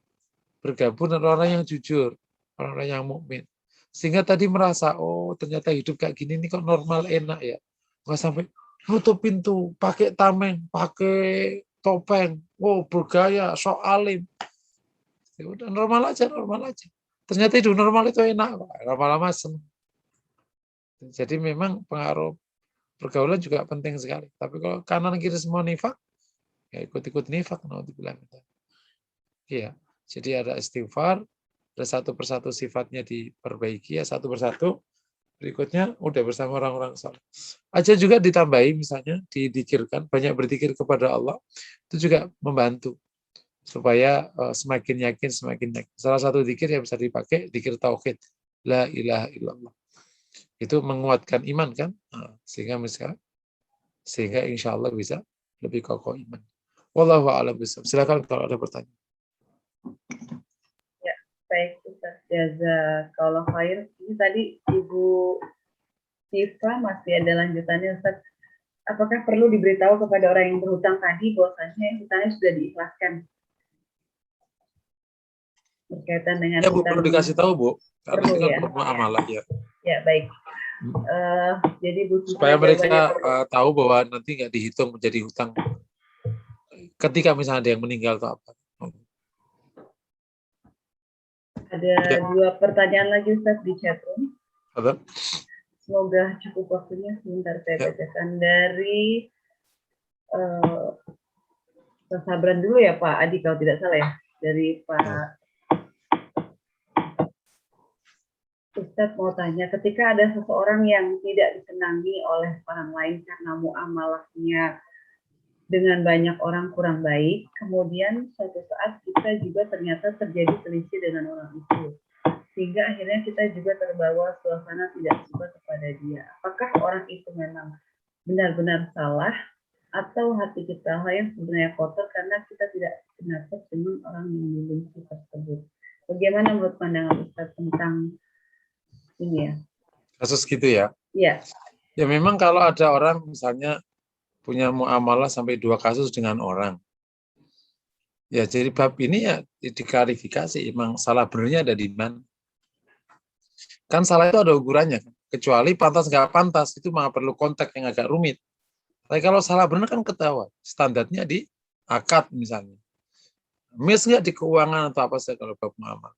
bergabung dengan orang yang jujur, orang-orang yang mukmin, sehingga tadi merasa, oh ternyata hidup kayak gini ini kok normal, enak ya, nggak sampai nutup pintu, pakai tameng, pakai topeng, oh bergaya, sok alim, ya udah normal aja. Ternyata hidup normal itu enak, lama-lama senang. Jadi memang pengaruh pergaulan juga penting sekali. Tapi kalau kanan kiri semua nifak, ya ikut-ikut nifak. Iya, jadi ada istighfar, ada satu persatu sifatnya diperbaiki, ya satu persatu. Berikutnya udah bersama orang-orang saleh. Aja juga ditambahi, misalnya didikirkan, banyak berzikir kepada Allah, itu juga membantu supaya semakin yakin. Salah satu zikir yang bisa dipakai, zikir tauhid, la ilaha illallah. Itu menguatkan iman kan, sehingga insya Allah bisa lebih kokoh iman. Wallahu a'lam bishawab. Silakan kalau ada pertanyaan. Ya, baik Ustaz. Ustaz. Jazakallah khair. Ini tadi Ibu Siva masih ada lanjutannya Ustaz. Apakah perlu diberitahu kepada orang yang berhutang tadi bahwasanya hutangnya sudah diikhlaskan? Berkaitan dengan Ya Bu, perlu dikasih tahu Bu. Karena Perlu, itu kan ya. perlu amalah ya. Ya, baik. Jadi Bu Siva Supaya mereka jawabannya tahu bahwa nanti nggak dihitung menjadi hutang ketika misalnya ada yang meninggal atau apa. ada dua pertanyaan lagi Ustaz di chatroom. Apa? Semoga cukup waktunya, sebentar saya Ya. bacakan dari Sabran dulu ya Pak Adi kalau tidak salah ya, dari Pak Ustadz mau tanya, ketika ada seseorang yang tidak disenangi oleh orang lain karena muamalahnya dengan banyak orang kurang baik, kemudian suatu saat kita juga ternyata terjadi selisih dengan orang itu, sehingga akhirnya kita juga terbawa suasana tidak suka kepada dia. Apakah orang itu memang benar-benar salah, atau hati kita yang sebenarnya kotor karena kita tidak benar-benar dengan orang yang dibenci tersebut? Bagaimana menurut pandangan Ustadz tentang ini ya? Kasus gitu ya? Iya. Ya memang kalau ada orang misalnya punya muamalah sampai 2 kasus dengan orang, ya jadi bab ini ya diklarifikasi emang salah benernya ada di mana. Kan salah itu ada ukurannya, kecuali pantas nggak pantas itu malah perlu konteks yang agak rumit. Tapi kalau salah benar kan ketahuan, standarnya di akad misalnya. Miss nggak di keuangan atau apa saja kalau bab muamalah.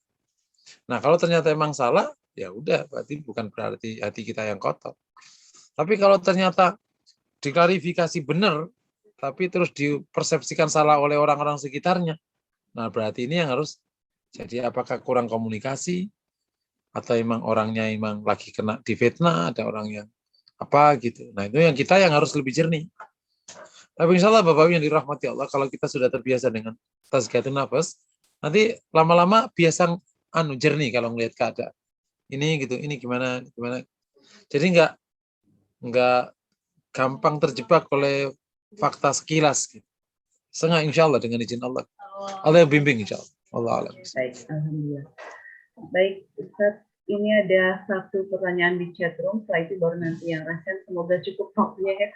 Nah kalau ternyata emang salah, ya udah berarti bukan berarti hati kita yang kotor. Tapi kalau ternyata diklarifikasi benar, tapi terus dipersepsikan salah oleh orang-orang sekitarnya, nah berarti ini yang harus jadi apakah kurang komunikasi, atau emang orangnya emang lagi kena difitnah, ada orang yang apa gitu. Nah itu yang kita yang harus lebih jernih. Tapi insya Allah Bapak yang dirahmati Allah, kalau kita sudah terbiasa dengan tazkiyatun nafas, nanti lama-lama biasa jernih kalau melihat keadaan. Ini gitu, ini gimana. Jadi nggak gampang terjebak oleh fakta sekilas. Gitu. Setengah insya Allah dengan izin Allah. Allah yang bimbing insya Allah. Allah alam. Baik, alhamdulillah. Baik, Ustaz, ini ada satu pertanyaan di chatroom, setelah itu baru nanti yang rasakan. Semoga cukup waktunya ya.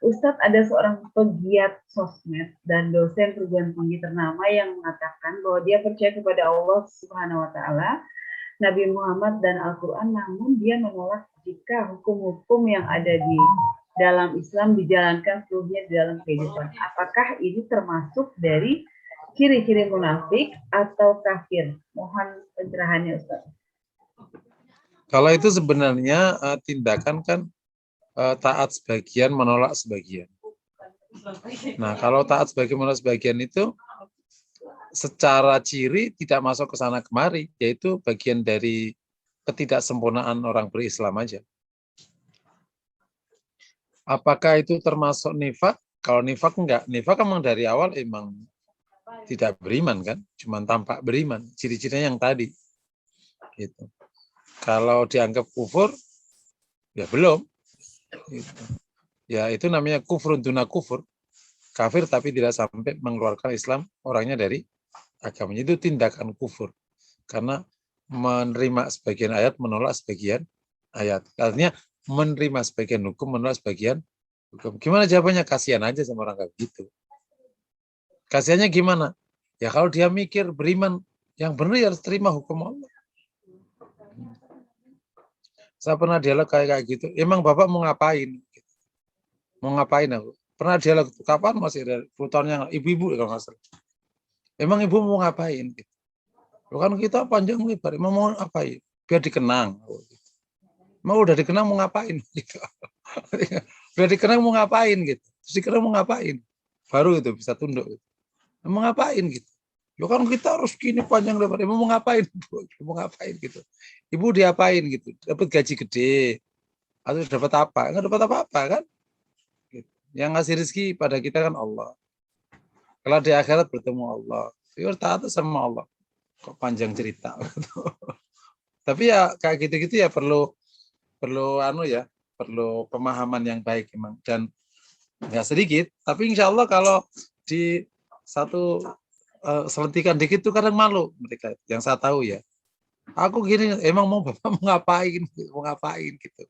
Ustaz, ada seorang pegiat sosmed dan dosen perguruan tinggi ternama yang mengatakan bahwa dia percaya kepada Allah Subhanahu wa Ta'ala, Nabi Muhammad dan Al-Quran, namun dia menolak jika hukum-hukum yang ada di dalam Islam dijalankan seluruhnya di dalam kehidupan. Apakah ini termasuk dari ciri-ciri munafik atau kafir? Mohon pencerahannya Ustaz. Kalau itu sebenarnya tindakan kan taat sebagian, menolak sebagian. Nah kalau taat sebagian, menolak sebagian itu secara ciri tidak masuk ke sana kemari, yaitu bagian dari ketidaksempurnaan orang berislam aja. Apakah itu termasuk nifak? Kalau nifak enggak. Nifak memang dari awal emang tidak beriman kan, cuma tampak beriman. Ciri-cirinya yang tadi. Gitu. Kalau dianggap kufur, ya belum. Gitu. Ya itu namanya kufrun duna kufur. Kafir tapi tidak sampai mengeluarkan Islam orangnya dari agamanya, itu tindakan kufur karena menerima sebagian ayat, menolak sebagian ayat. Artinya menerima sebagian hukum, menolak sebagian hukum. Gimana jawabannya? Kasihan aja sama orang kayak gitu. Kasihannya gimana? Ya kalau dia mikir beriman yang benar ya harus terima hukum Allah. Saya pernah dialog kayak gitu. Emang Bapak mau ngapain? Mau ngapain aku? Pernah dialog kapan masih ada tahunnya ibu-ibu kalau nggak salah. Emang ibu mau ngapain? Kan kita panjang lebar, emang mau ngapain? Biar dikenang. Mau udah dikenang mau ngapain? Biar dikenang mau ngapain gitu? Terus dikenang mau ngapain? Baru itu bisa tunduk. Mau ngapain gitu? Kan kita harus gini panjang lebar. Emang mau ngapain? Mau ngapain gitu? Ibu diapain gitu? Dapat gaji gede atau dapat apa? Enggak dapat apa-apa kan? Gitu. Yang ngasih rezeki pada kita kan Allah. Kalau di akhirat bertemu Allah, ya taat sama Allah. Kok panjang cerita. Tapi ya kayak gitu-gitu ya perlu perlu pemahaman yang baik emang, dan nggak sedikit. Tapi insya Allah kalau di satu selentikan dikit tuh kadang malu mereka. Yang saya tahu ya, Aku gini, emang mau Bapak mau ngapain gitu.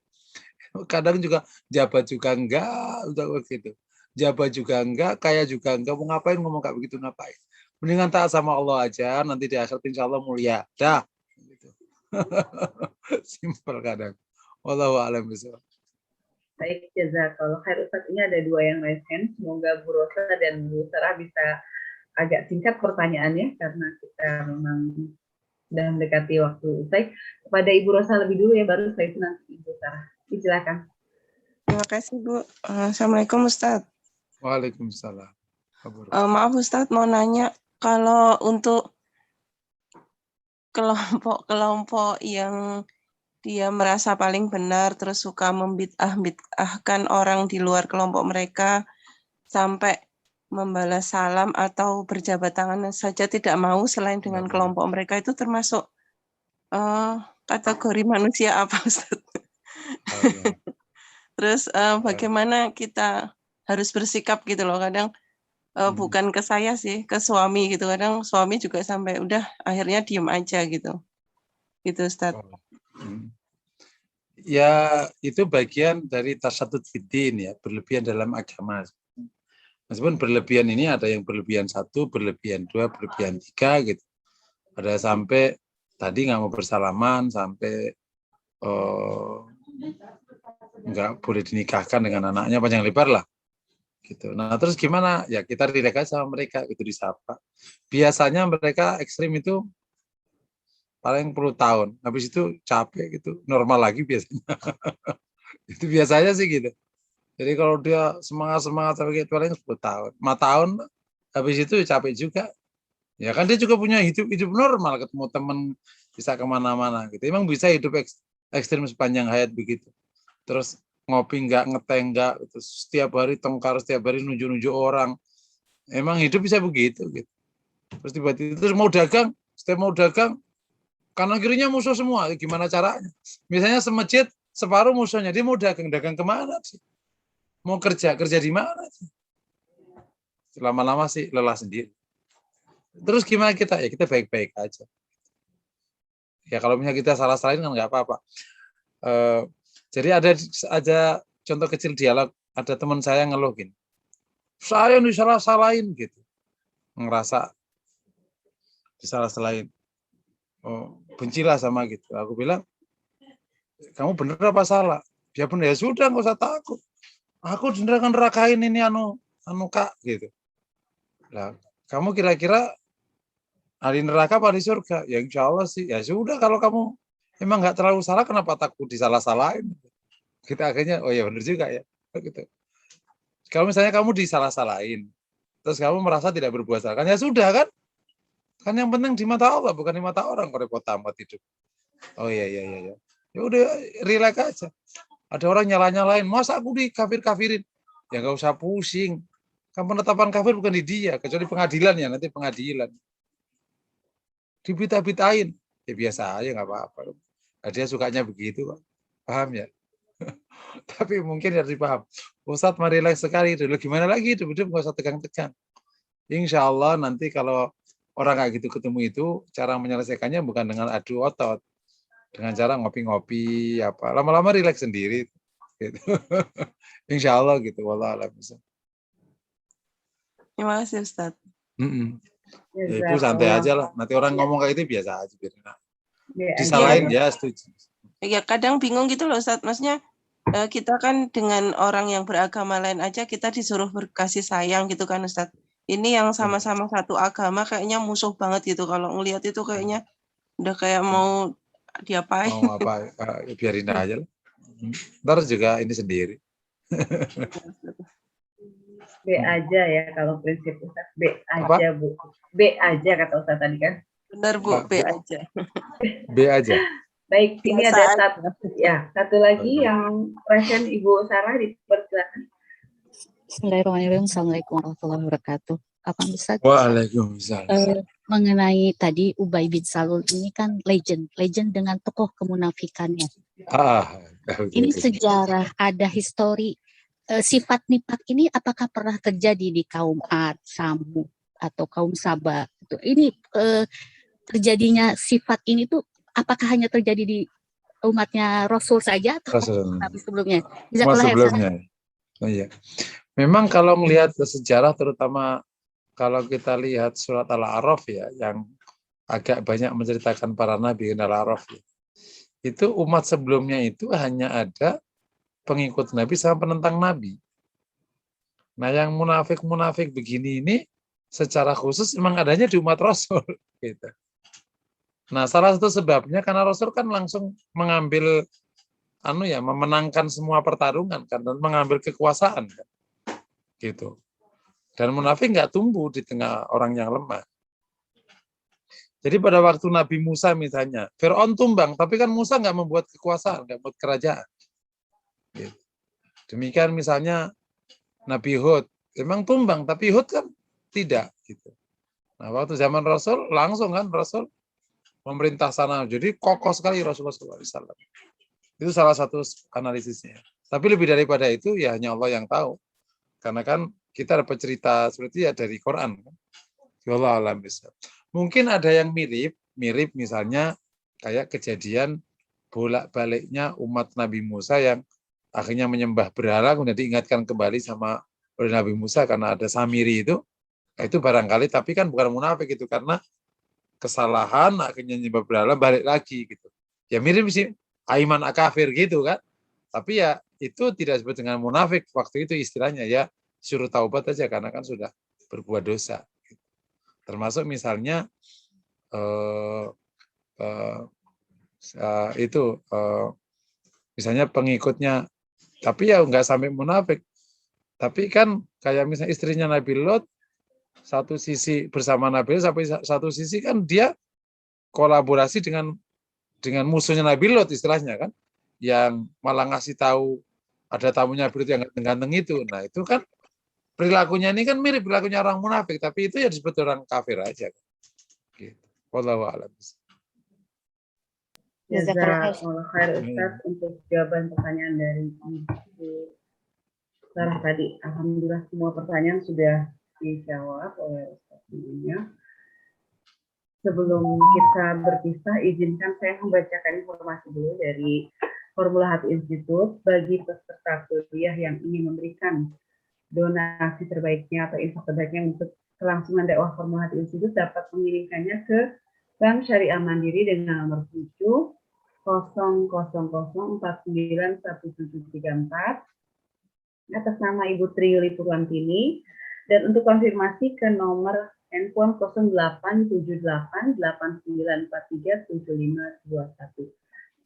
Kadang juga jabat juga enggak, udah gitu. Jabat juga enggak, kaya juga enggak, mau ngapain ngomong kayak begitu ngapain. Mendingan taat sama Allah aja, nanti di akhirat insya Allah mulia. Dah. Gitu. Simpel kadang. Wallahu a'lam bishawab. Baik, jazakallah khair Ustaz. Ini ada 2 yang raise hand. Semoga Bu Rosa dan Bu Sarah bisa agak singkat pertanyaannya karena kita memang sudah mendekati waktu usai. Kepada Ibu Rosa lebih dulu ya, baru saya nanti Ibu Sarah. Silakan. Terima kasih Bu. Assalamualaikum Ustadz. Waalaikumsalam. Maaf Ustadz, mau nanya, kalau untuk kelompok-kelompok yang dia merasa paling benar terus suka membid'ahkan orang di luar kelompok mereka sampai membalas salam atau berjabat tangan saja tidak mau selain dengan kelompok mereka, itu termasuk kategori manusia apa Ustaz? Terus bagaimana kita harus bersikap gitu loh, kadang bukan ke saya sih, ke suami gitu, kadang suami juga sampai udah akhirnya diem aja gitu Ustaz. Ya, itu bagian dari tasyadud fiddin ya, berlebihan dalam agama. Meskipun berlebihan ini ada yang berlebihan 1, berlebihan 2, berlebihan 3 gitu. Ada sampai tadi nggak mau bersalaman, sampai nggak boleh dinikahkan dengan anaknya panjang lebar lah. Gitu. Nah terus gimana? Ya kita relax aja sama mereka, itu disapa. Biasanya mereka ekstrim itu paling 10 tahun, habis itu capek gitu, normal lagi biasanya. Itu biasanya sih gitu. Jadi kalau dia semangat sampai paling 10 tahun, 5 tahun, habis itu capek juga. Ya kan dia juga punya hidup normal, ketemu teman, bisa kemana-mana gitu. Emang bisa hidup ekstrim sepanjang hayat begitu. Terus ngopi enggak, ngeteh enggak, terus setiap hari tengkar, setiap hari nunjuk-nunjuk orang. Emang hidup bisa begitu gitu. Terus tiba-tiba terus mau dagang, setiap mau dagang kanan kirinya musuh semua, gimana caranya? Misalnya semasjid separuh musuhnya, dia mau dagang kemana sih? Mau kerja di mana sih? Lama-lama sih lelah sendiri. Terus gimana kita? Ya kita baik-baik aja. Ya kalau misalnya kita salah-salahin kan nggak apa-apa. Jadi ada contoh kecil dialog, ada teman saya ngeluh gini, saya disalah-salahin gitu, ngerasa disalah-salahin. Bencilah sama gitu. Aku bilang, kamu bener apa salah? Dia bener, ya sudah nggak usah takut. Aku nerakain ini anu Kak gitu. Nah, kamu kira-kira ahli neraka apa di surga? Ya insya Allah sih. Ya sudah kalau kamu emang nggak terlalu salah, kenapa takut disalah-salahin? Kita akhirnya, oh ya bener juga ya. Gitu. Kalau misalnya kamu disalah-salahin, terus kamu merasa tidak berbuat salah, kan ya sudah kan? Kan yang penting di mata Allah, bukan di mata orang, kok repot amat hidup. Oh iya. Ya udah relax aja. Ada orang nyala-nyalain, masa aku dikafir-kafirin? Ya nggak usah pusing. Kan penetapan kafir bukan di dia, kecuali pengadilan ya, nanti pengadilan. Dibita-bitain, ya biasa aja nggak apa-apa. Nah, dia sukanya begitu, Pak. Paham ya? Tapi mungkin harus dipaham. Ustadz mah relax sekali, dulu gimana lagi hidup nggak usah tegang-tegang. Insya Allah nanti kalau orang kayak gitu ketemu itu, cara menyelesaikannya bukan dengan adu otot, dengan cara ngopi-ngopi, apa lama-lama rileks sendiri. Gitu. Insya Allah gitu. Wallahualam. Terima kasih Ustaz. Ya, itu santai aja lah. Nanti orang ngomong kayak itu biasa aja. Disalahin ya setuju. Ya kadang bingung gitu loh Ustaz. Maksudnya kita kan dengan orang yang beragama lain aja kita disuruh berkasih sayang gitu kan Ustaz. Ini yang sama-sama satu agama kayaknya musuh banget gitu. Kalau ngelihat itu kayaknya udah kayak mau diapain. Mau apa, biarin aja lah. Ntar juga ini sendiri. B aja ya kalau prinsip Ustaz. B aja Bu. B aja kata Ustaz tadi kan. Benar Bu, B aja. B aja. Baik, ini ada satu lagi yang present Ibu Sarah, dipersilakan. Bismillahirrahmanirrahim. Assalamualaikum warahmatullahi wabarakatuh. Apa Ustaz? Waalaikumsalam. Mengenai tadi Ubay bin Salul ini kan legend dengan tokoh kemunafikannya. Ini sejarah, ada histori sifat nifak ini apakah pernah terjadi di kaum Ad, Samud atau kaum Saba? Ini terjadinya sifat ini tuh apakah hanya terjadi di umatnya Rasul saja atau nabi sebelumnya? Sebelumnya. Oh, iya. Memang kalau melihat sejarah, terutama kalau kita lihat surat Al-A'raf ya, yang agak banyak menceritakan para nabi Al-A'raf ya, itu umat sebelumnya itu hanya ada pengikut nabi sama penentang nabi. Nah, yang munafik-munafik begini ini secara khusus memang adanya di umat Rasul gitu. Nah, salah satu sebabnya karena Rasul kan langsung mengambil memenangkan semua pertarungan kan, dan mengambil kekuasaan kan. Gitu. Dan munafik nggak tumbuh di tengah orang yang lemah. Jadi pada waktu Nabi Musa misalnya, Fir'aun tumbang, tapi kan Musa nggak membuat kekuasaan, nggak membuat kerajaan. Gitu. Demikian misalnya Nabi Hud, memang tumbang, tapi Hud kan tidak. Gitu. Nah, waktu zaman Rasul, langsung kan Rasul memerintah sana. Jadi kokoh sekali Rasulullah SAW. Itu salah satu analisisnya. Tapi lebih daripada itu, ya hanya Allah yang tahu. Karena kan kita dapat cerita seperti ya dari Quran. Wallahu a'lam bishawab. Mungkin ada yang mirip misalnya kayak kejadian bolak-baliknya umat Nabi Musa yang akhirnya menyembah berhala, kemudian diingatkan kembali sama oleh Nabi Musa karena ada Samiri itu barangkali, tapi kan bukan munafik itu, karena kesalahan akhirnya menyembah berhala balik lagi gitu. Ya mirip sih Aiman Akafir gitu kan. Tapi ya itu tidak disebut dengan munafik waktu itu, istilahnya ya suruh taubat aja karena kan sudah berbuat dosa. Termasuk misalnya misalnya pengikutnya, tapi ya nggak sampai munafik. Tapi kan kayak misalnya istrinya Nabi Lot, satu sisi bersama Nabi Lot, sampai satu sisi kan dia kolaborasi dengan musuhnya Nabi Lot istilahnya kan, yang malah ngasih tahu ada tamunya Nabi Lot yang ganteng itu. Nah itu kan perilakunya ini kan mirip perilakunya orang munafik, tapi itu ya disebut orang kafir aja. Gitu. Wallahu a'lam. Jazakallah khair Ustaz untuk jawaban pertanyaan dari Ibu Sarah tadi. Alhamdulillah semua pertanyaan sudah dijawab oleh Ustaz sebelumnya. Sebelum kita berpisah, izinkan saya membacakan informasi dulu dari Formula Hati Institute bagi peserta kuliah yang ingin memberikan donasi terbaiknya atau info terbaiknya untuk kelangsungan dakwah Formula Hati Institute dapat mengirimkannya ke Bank Syariah Mandiri dengan nomor 700491734 atas nama Ibu Triyuli Purwantini, dan untuk konfirmasi ke nomor handphone 087889437521.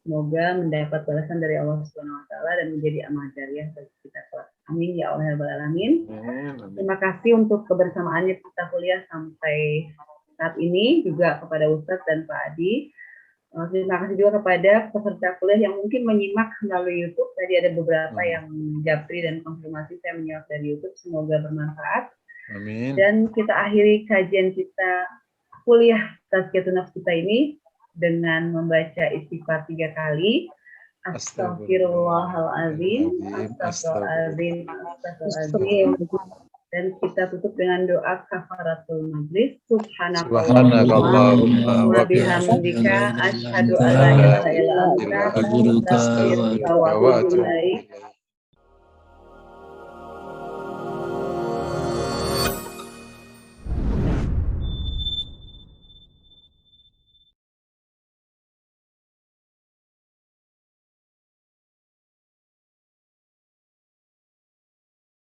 Semoga mendapat balasan dari Allah Subhanahu wa taala dan menjadi amal jariah bagi kita kelak. Amin ya Allah ya rabbal alamin. Terima kasih untuk kebersamaannya kita kuliah sampai saat ini, juga kepada Ustadz dan Pak Adi. Terima kasih juga kepada peserta kuliah yang mungkin menyimak melalui YouTube. Tadi ada beberapa yang japri dan konfirmasi, saya menyimak dari YouTube. Semoga bermanfaat. Amin. Dan kita akhiri kajian kita kuliah Tazkiyatun Nafs kita ini dengan membaca istighfar 3 kali. Astagfirullahaladzim, astagfirullahaladzim, astagfirullahaladzim. Dan kita tutup dengan doa kafaratul majlis. Subhanakallahumma wa bihamdika asyhadu an la ilaha illa anta astaghfiruka wa atubu ilaik.